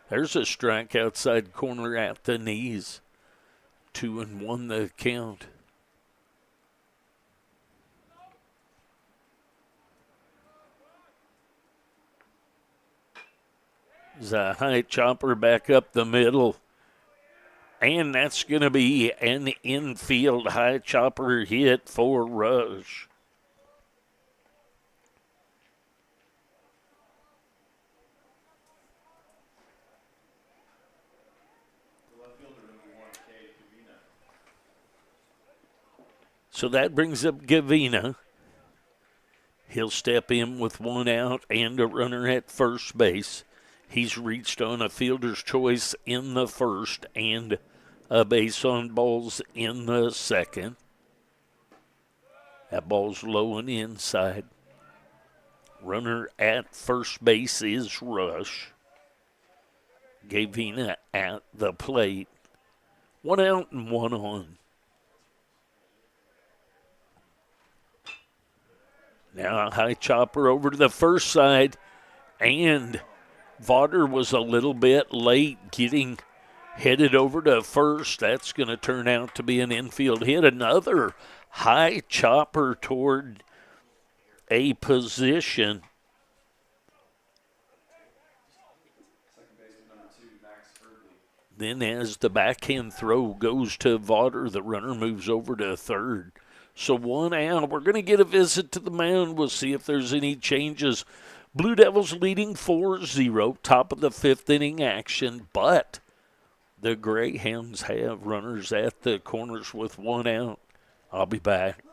There's a strike outside corner at the knees. 2-1 the count. There's a high chopper back up the middle. And that's going to be an infield high chopper hit for Rush. So that brings up Gavina. He'll step in with one out and a runner at first base. He's reached on a fielder's choice in the first and a base on balls in the second. That ball's low and inside. Runner at first base is Rush. Gavina at the plate. 1 out and 1 on. Now a high chopper over to the first side, and Vaughter was a little bit late getting headed over to first. That's going to turn out to be an infield hit. Another high chopper toward a position. Then as the backhand throw goes to Vaughter, the runner moves over to third. So 1 out. We're going to get a visit to the mound. We'll see if there's any changes. Blue Devils leading 4-0, top of the 5th inning action, but the Greyhounds have runners at the corners with 1 out. I'll be back.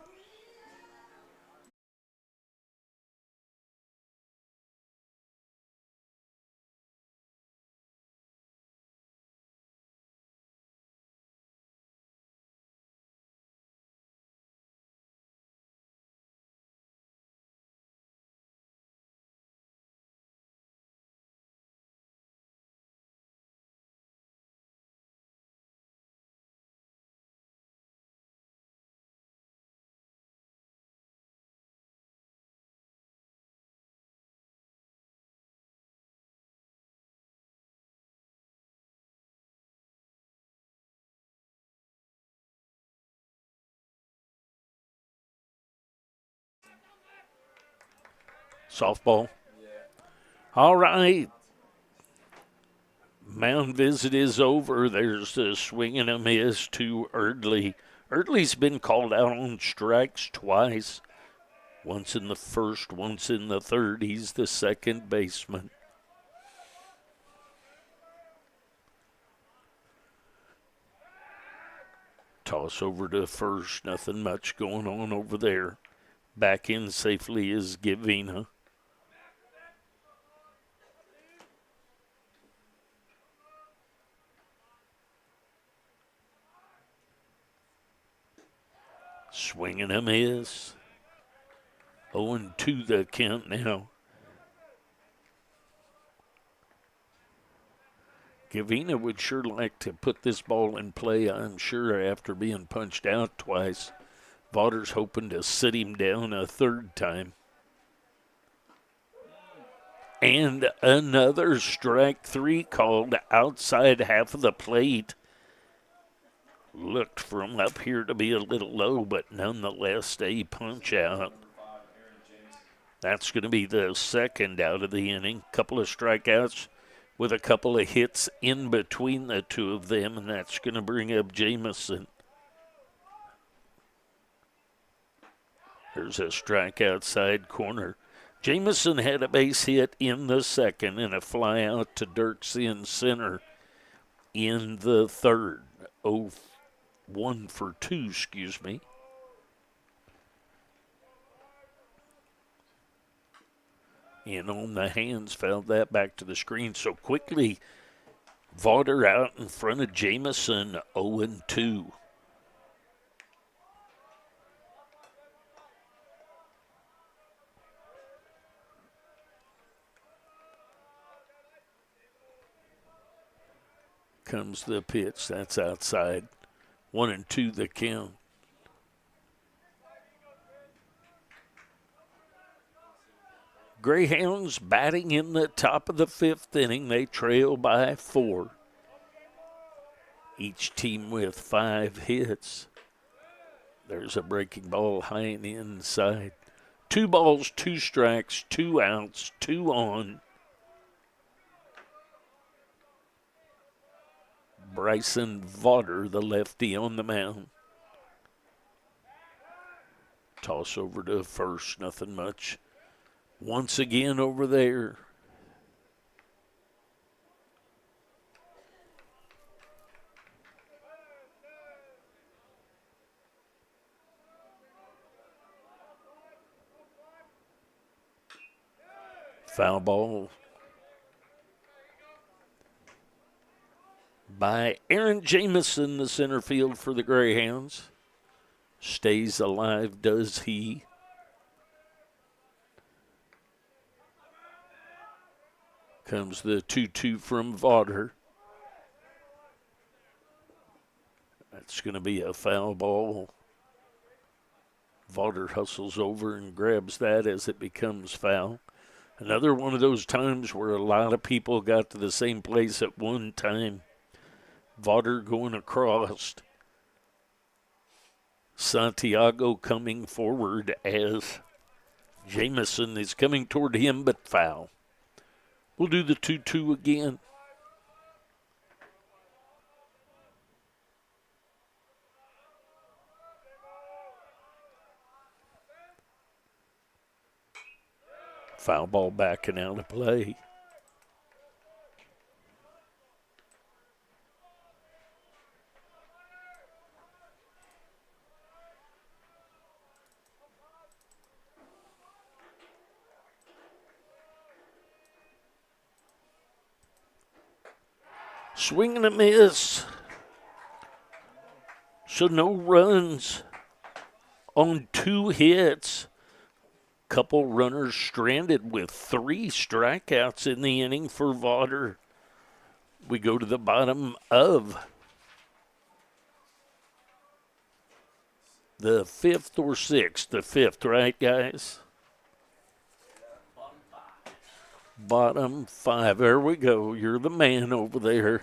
Softball. All right. Mound visit is over. There's a swing and a miss to Erdley. Erdley's been called out on strikes twice. Once in the first, once in the third. He's the second baseman. Toss over to first. Nothing much going on over there. Back in safely is Gavina. Swing and a miss. 0-2 the count now. Gavina would sure like to put this ball in play, I'm sure, after being punched out twice. Vaughter's hoping to sit him down a third time. And another strike 3 called outside half of the plate. Looked from up here to be a little low, but nonetheless a punch out. That's going to be the second out of the inning. Couple of strikeouts with a couple of hits in between the two of them, and that's going to bring up Jamison. There's a strike outside corner. Jamison had a base hit in the second and a fly out to Dirks in center in the third. 1 for 2, excuse me. And on the hands, fouled that back to the screen. So quickly, Vaughter out in front of Jamison, 0-2. Comes the pitch. That's outside. 1-2 the count. Greyhounds batting in the top of the 5th inning. They trail by 4. Each team with 5 hits. There's a breaking ball high and inside. 2 balls, 2 strikes, 2 outs, 2 on. Bryson Vaughter, the lefty, on the mound. Toss over to first, nothing much. Once again over there. Foul ball by Aaron Jamison, the center field for the Greyhounds. Stays alive, does he? Comes the 2-2 from Vaughter. It's going to be a foul ball. Vaughter hustles over and grabs that as it becomes foul. Another one of those times where a lot of people got to the same place at one time. Vaughter going across. Santiago coming forward as Jamison is coming toward him, but foul. We'll do the 2-2 again. Foul ball backing out of play. Swing and a miss. So no runs on 2 hits. Couple runners stranded with 3 strikeouts in the inning for Vaughter. We go to the bottom of the 5th or 6th. The 5th, right, guys? Bottom 5. There we go. You're the man over there.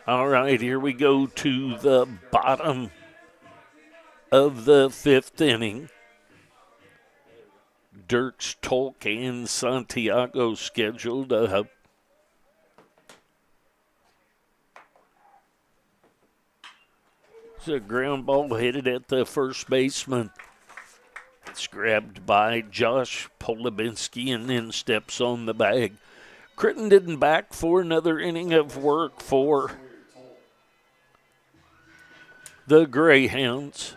All right, here we go to the bottom of the 5th inning. Dirks, Tolk, and Santiago scheduled up. It's a ground ball headed at the first baseman. It's grabbed by Josh Polubinski and then steps on the bag. Crittenden back for another inning of work for the Greyhounds.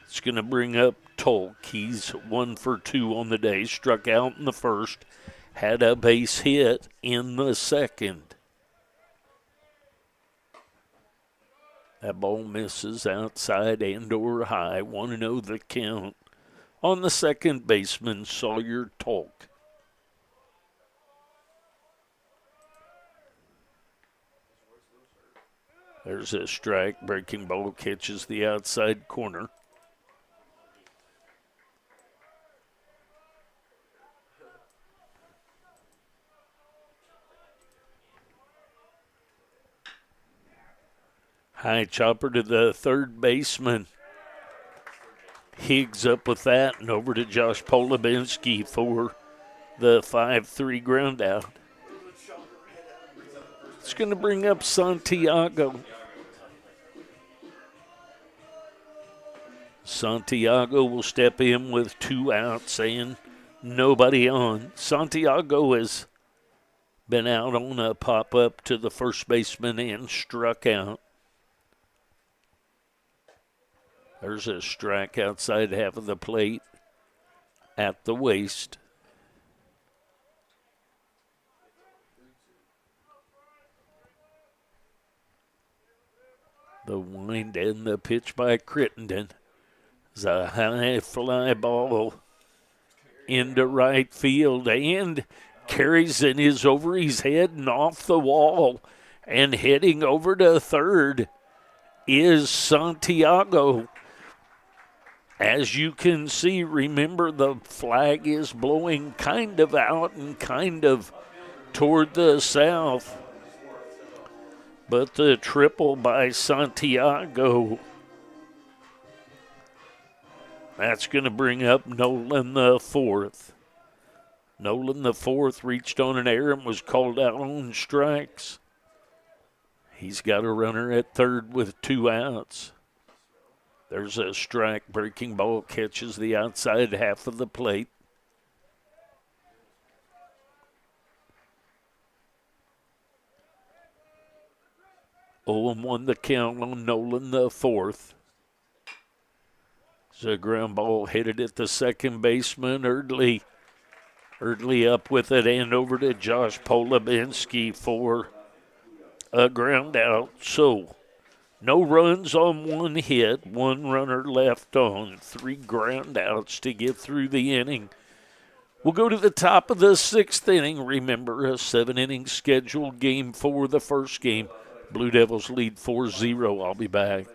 It's going to bring up Tolk. He's 1 for 2 on the day. Struck out in the first. Had a base hit in the second. That ball misses outside and or high. 1-0 the count on the second baseman, Sawyer Tolk. There's a strike. Breaking ball catches the outside corner. High chopper to the third baseman. Higgs up with that and over to Josh Polubinski for the 5-3 ground out. It's going to bring up Santiago. Santiago will step in with 2 outs and nobody on. Santiago has been out on a pop-up to the first baseman and struck out. There's a strike outside half of the plate at the waist. The wind and the pitch by Crittenden. It's a high fly ball into right field, and carries and is over his head and off the wall. And heading over to third is Santiago. As you can see, remember the flag is blowing kind of out and kind of toward the south. But the triple by Santiago, that's going to bring up Nolan the fourth. Nolan the fourth reached on an error and was called out on strikes. He's got a runner at third with 2 outs. There's a strike. Breaking ball catches the outside half of the plate. And 1 the count on Nolan the fourth. It's a ground ball headed at the second baseman, Erdley. Erdley up with it and over to Josh Polubinski for a ground out. So, no runs on 1 hit, 1 runner left on, 3 ground outs to get through the inning. We'll go to the top of the 6th inning. Remember, a 7-inning scheduled game for the first game. Blue Devils lead 4-0. I'll be back.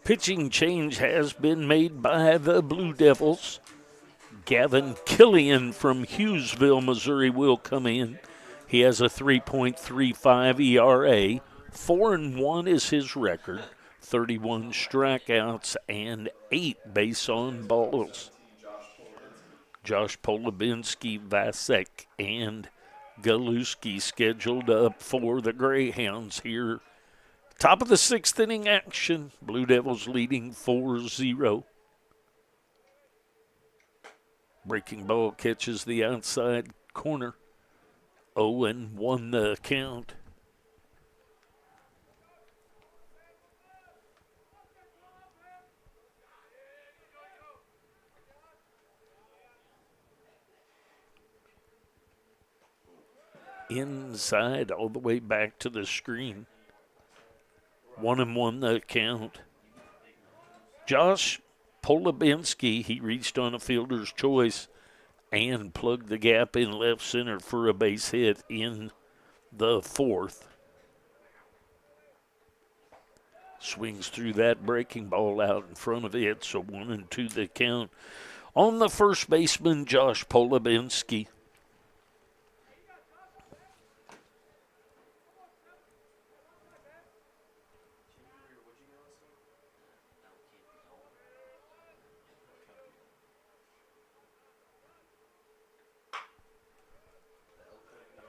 Pitching change has been made by the Blue Devils. Gavin Killian from Hughesville, Missouri will come in. He has a 3.35 ERA. 4-1 is his record. 31 strikeouts and 8 base on balls. Josh Polubinski, Vasek, and Galuski scheduled up for the Greyhounds here. Top of the 6th inning action. Blue Devils leading 4-0. Breaking ball catches the outside corner. 0-1 the count. Inside all the way back to the screen. 1-1 the count. Josh Polubinski, he reached on a fielder's choice and plugged the gap in left center for a base hit in the 4th. Swings through that breaking ball out in front of it, so 1-2 the count. On the first baseman, Josh Polubinski.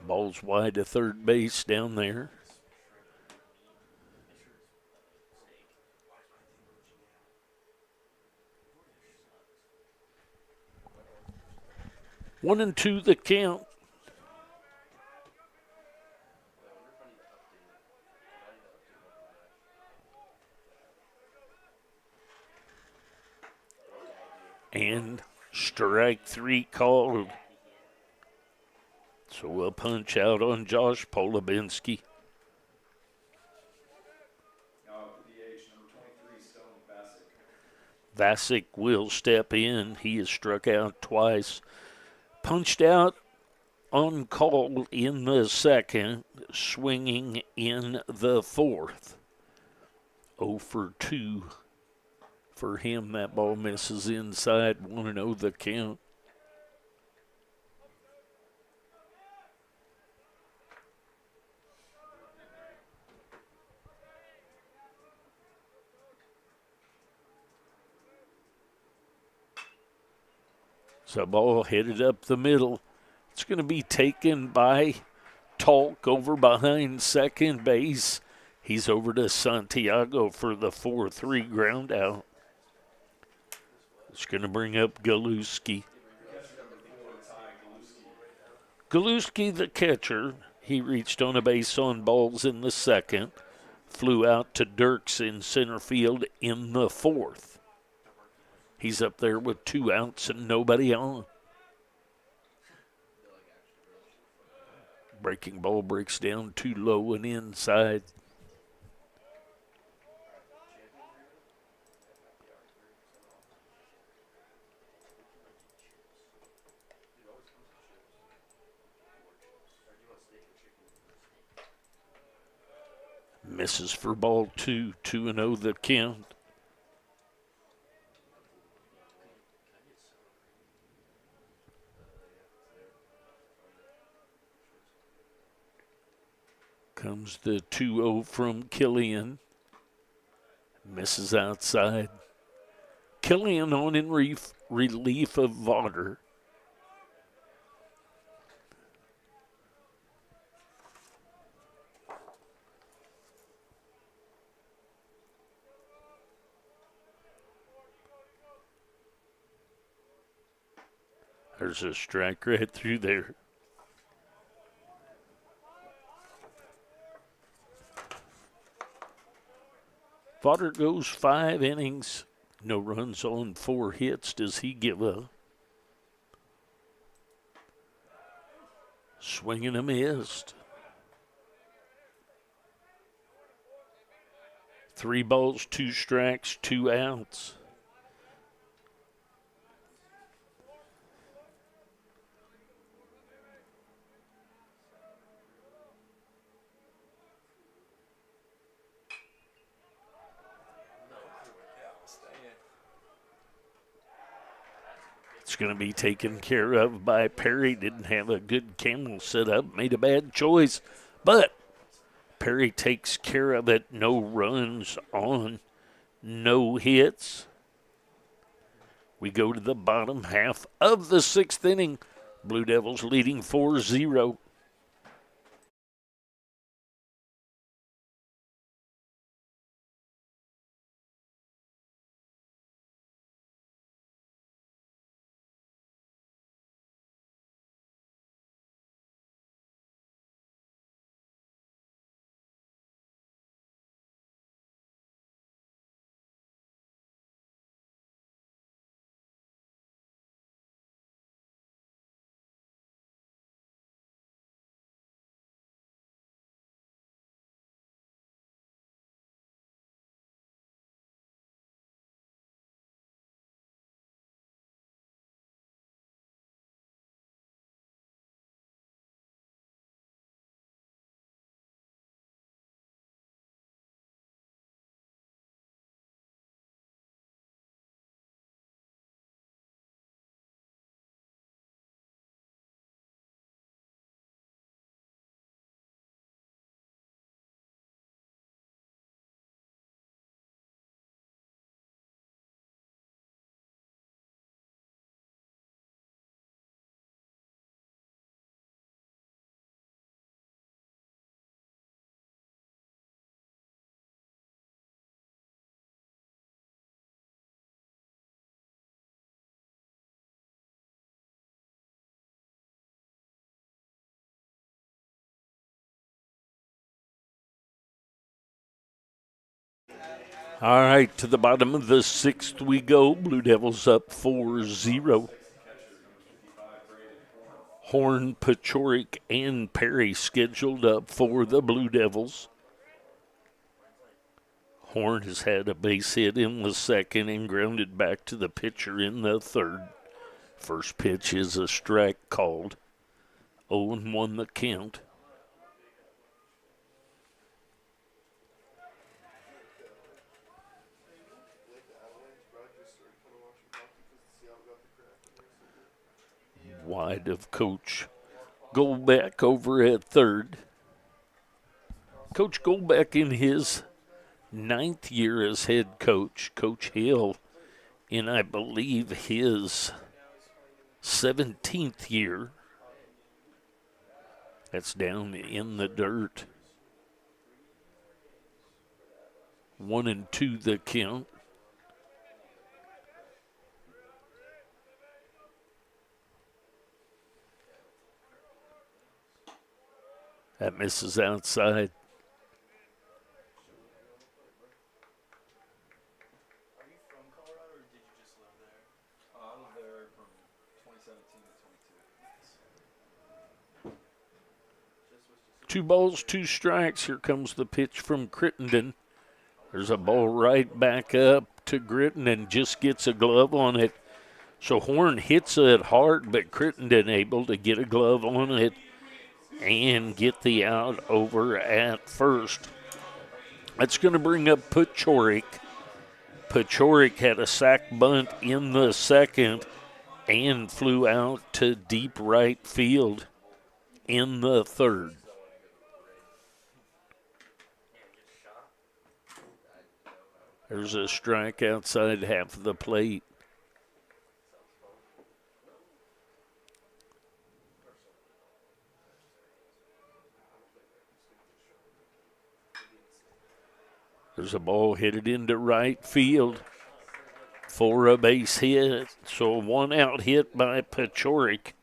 Ball's wide to third base down there. One and two the count. And strike 3 called. So a punch out on Josh Polubinski. Vasic will step in. He has struck out twice. Punched out on call in the second, swinging in the fourth. 0 for 2 for him. That ball misses inside. 1-0 the count. So ball headed up the middle. It's going to be taken by Talk over behind second base. He's over to Santiago for the 4-3 ground out. It's going to bring up Galuski. Galuski, the catcher, he reached on a base on balls in the second. Flew out to Dirks in center field in the fourth. He's up there with 2 outs and nobody on. Breaking ball breaks down too low and inside. Misses for ball 2, 2-0 the count. Comes the 2-0 from Killian. Misses outside. Killian on in relief of Vaughter. There's a strike right through there. Vaughter goes 5 innings. No runs on 4 hits. Does he give up? Swing and a missed. 3 balls, 2 strikes, 2 outs. It's going to be taken care of by Perry. Didn't have a good camel set up. Made a bad choice. But Perry takes care of it. No runs on, no hits. We go to the bottom half of the 6th inning. Blue Devils leading 4-0. All right, to the bottom of the sixth we go. Blue Devils up 4-0. Horn, Pachorik, and Perry scheduled up for the Blue Devils. Horn has had a base hit in the second and grounded back to the pitcher in the third. First pitch is a strike called. 0-1 the count. Wide of Coach Goldbeck over at third. Coach Goldbeck in his 9th year as head coach. Coach Hill in, I believe, his 17th year. That's down in the dirt. 1-2 the count. That misses outside. Are you from Colorado or did you just live there? I lived there from 2017 to 22. 2 balls, 2 strikes. Here comes the pitch from Crittenden. There's a ball right back up to Gritton and just gets a glove on it. So Horn hits it hard, but Crittenden able to get a glove on it and get the out over at first. That's going to bring up Pachorik. Pachorik had a sac bunt in the second and flew out to deep right field in the third. There's a strike outside half of the plate. There's a ball headed into right field for a base hit. So a 1-out hit by Pachorik.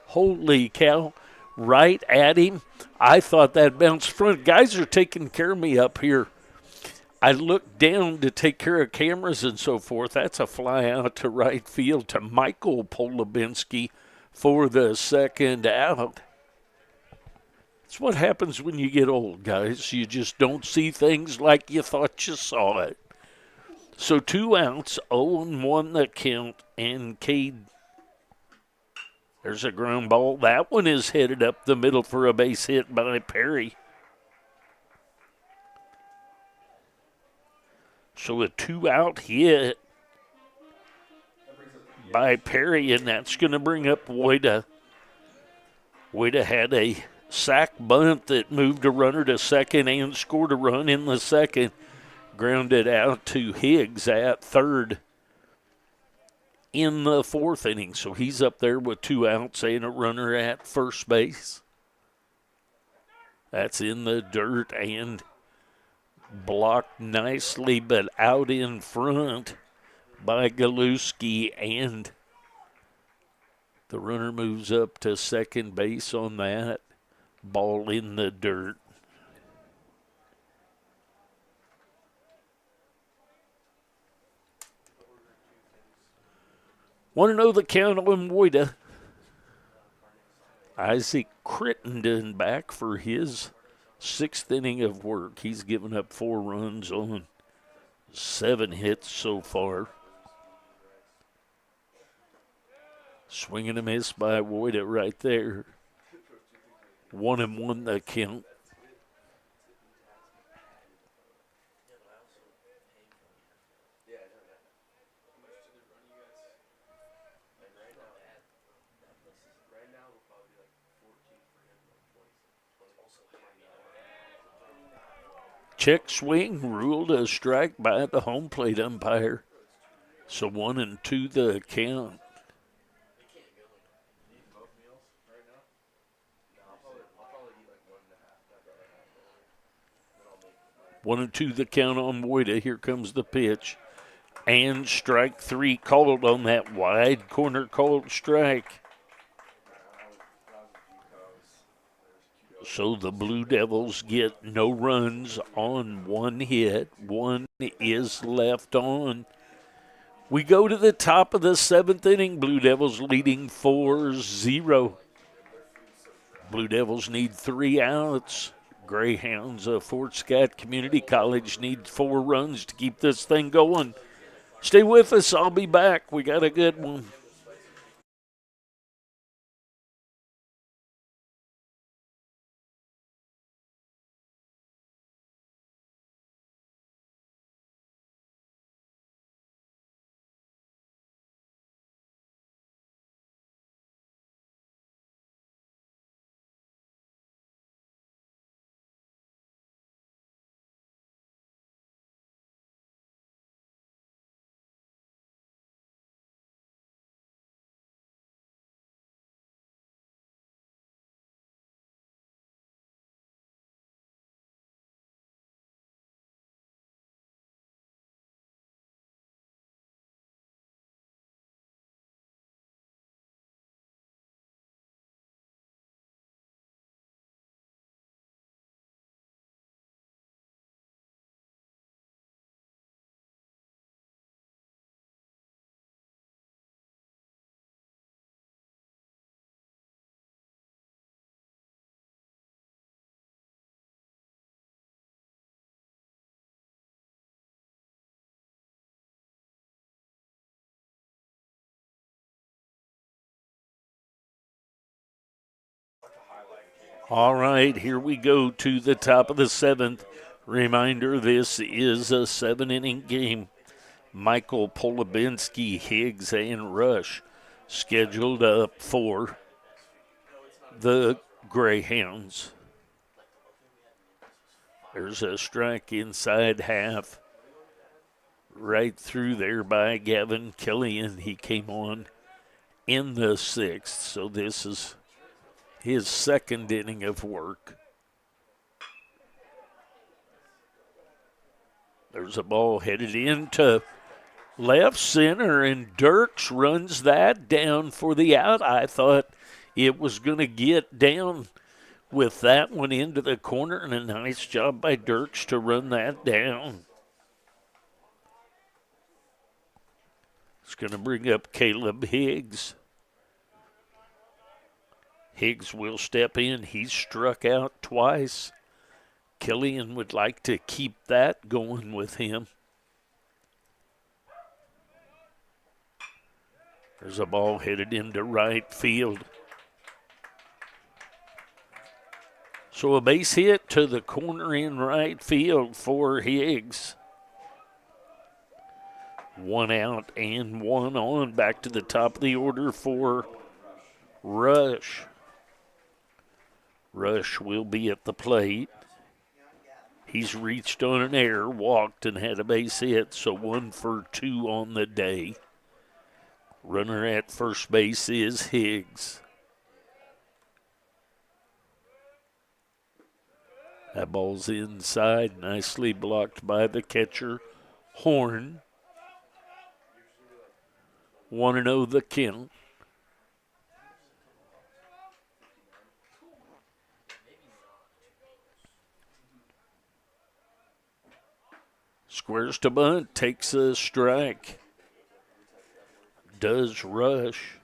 Holy cow, right at him. I thought that bounced front. Guys are taking care of me up here. I looked down to take care of cameras and so forth. That's a fly out to right field to Michael Polubinski for the second out. It's what happens when you get old, guys. You just don't see things like you thought you saw it. So 2 outs, 0-1 the count, and Cade. There's a ground ball. That one is headed up the middle for a base hit by Perry. So a 2-out hit by Perry, and that's going to bring up Woida. Woida had a sac bunt that moved a runner to second and scored a run in the second. Grounded out to Higgs at third in the 4th inning. So he's up there with 2 outs and a runner at first base. That's in the dirt and blocked nicely, but out in front by Galuski, and the runner moves up to second base on that. Ball in the dirt. Want to know the count on Woida? Isaac Crittenden back for his 6th inning of work. He's given up 4 runs on 7 hits so far. Swing and a miss by Woida right there. 1-1 the count. Check swing ruled a strike by the home plate umpire. So 1-2 the count. 1-2 the count on Woida. Here comes the pitch. And strike 3 called on that wide corner called strike. So the Blue Devils get no runs on one hit. One is left on. We go to the top of the seventh inning. Blue Devils leading 4-0. Blue Devils need 3 outs. Greyhounds of Fort Scott Community College need 4 runs to keep this thing going. Stay with us. I'll be back. We got a good one. All right, here we go to the top of the seventh. Reminder, this is a 7-inning game. Michael Polubinski, Higgs, and Rush scheduled up for the Greyhounds. There's a strike inside half. Right through there by Gavin Killian. He came on in the 6th, so this is his 2nd inning of work. There's a ball headed into left center, and Dirks runs that down for the out. I thought it was going to get down with that one into the corner, and a nice job by Dirks to run that down. It's going to bring up Caleb Higgs. Higgs will step in. He's struck out twice. Killian would like to keep that going with him. There's a ball headed into right field. So a base hit to the corner in right field for Higgs. 1 out and 1 on. Back to the top of the order for Rush. Rush will be at the plate. He's reached on an error, walked, and had a base hit, so 1 for 2 on the day. Runner at first base is Higgs. That ball's inside, nicely blocked by the catcher, Horn. 1-0 the count. Squares to bunt, takes a strike. Does Rush.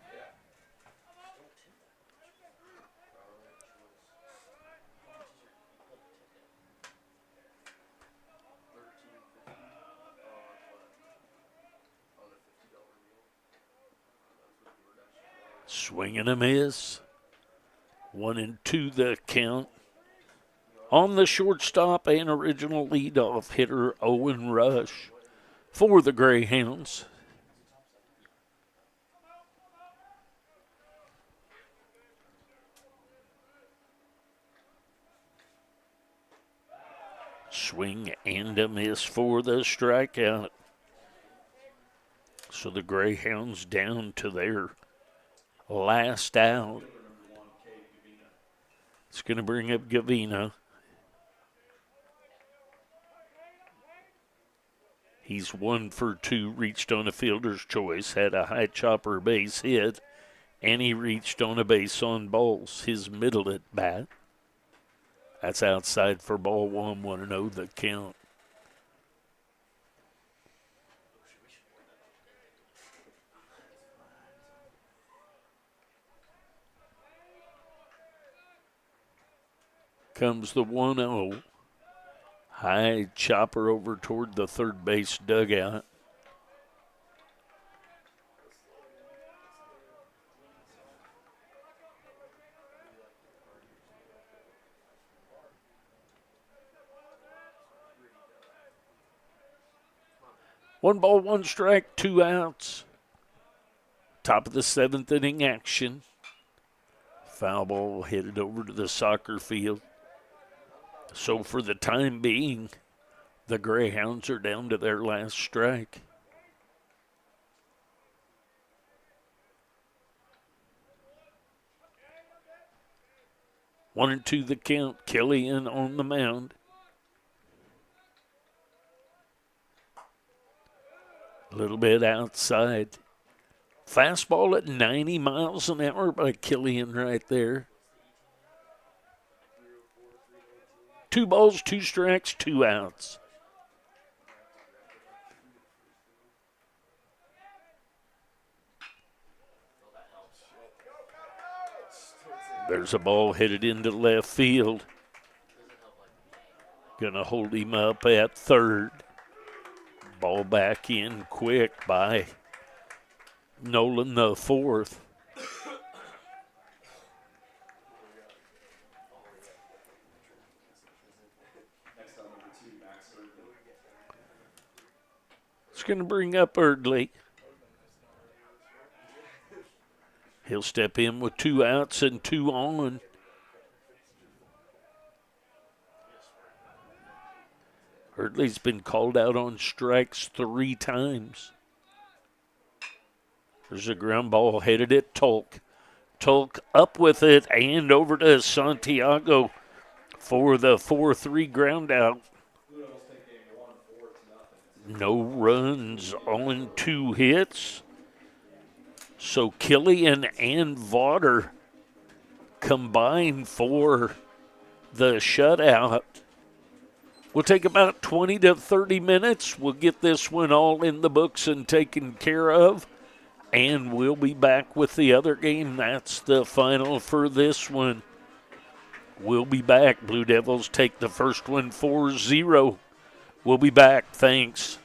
Swing and a miss. 1-2 the count. On the shortstop and original leadoff hitter, Owen Rush for the Greyhounds. Swing and a miss for the strikeout. So the Greyhounds down to their last out. It's going to bring up Gavina. He's 1 for 2, reached on a fielder's choice, had a high chopper base hit, and he reached on a base on balls, his middle at bat. That's outside for ball one, 1-0 the count. Comes the 1-0. High chopper over toward the third base dugout. One ball, one strike, 2 outs. Top of the 7th inning action. Foul ball headed over to the soccer field. So for the time being, the Greyhounds are down to their last strike. One and two the count. Killian on the mound. A little bit outside. Fastball at 90 miles an hour by Killian right there. 2 balls, 2 strikes, 2 outs. There's a ball headed into left field. Gonna hold him up at third. Ball back in quick by Nolan the fourth. It's going to bring up Erdley. He'll step in with 2 outs and 2 on. Erdley's been called out on strikes 3 times. There's a ground ball headed at Tolk. Tolk up with it and over to Santiago for the 4-3 ground out. No runs on 2 hits. So Killian and Vaughter combine for the shutout. We'll take about 20 to 30 minutes. We'll get this one all in the books and taken care of. And we'll be back with the other game. That's the final for this one. We'll be back. Blue Devils take the first one 4-0. We'll be back. Thanks.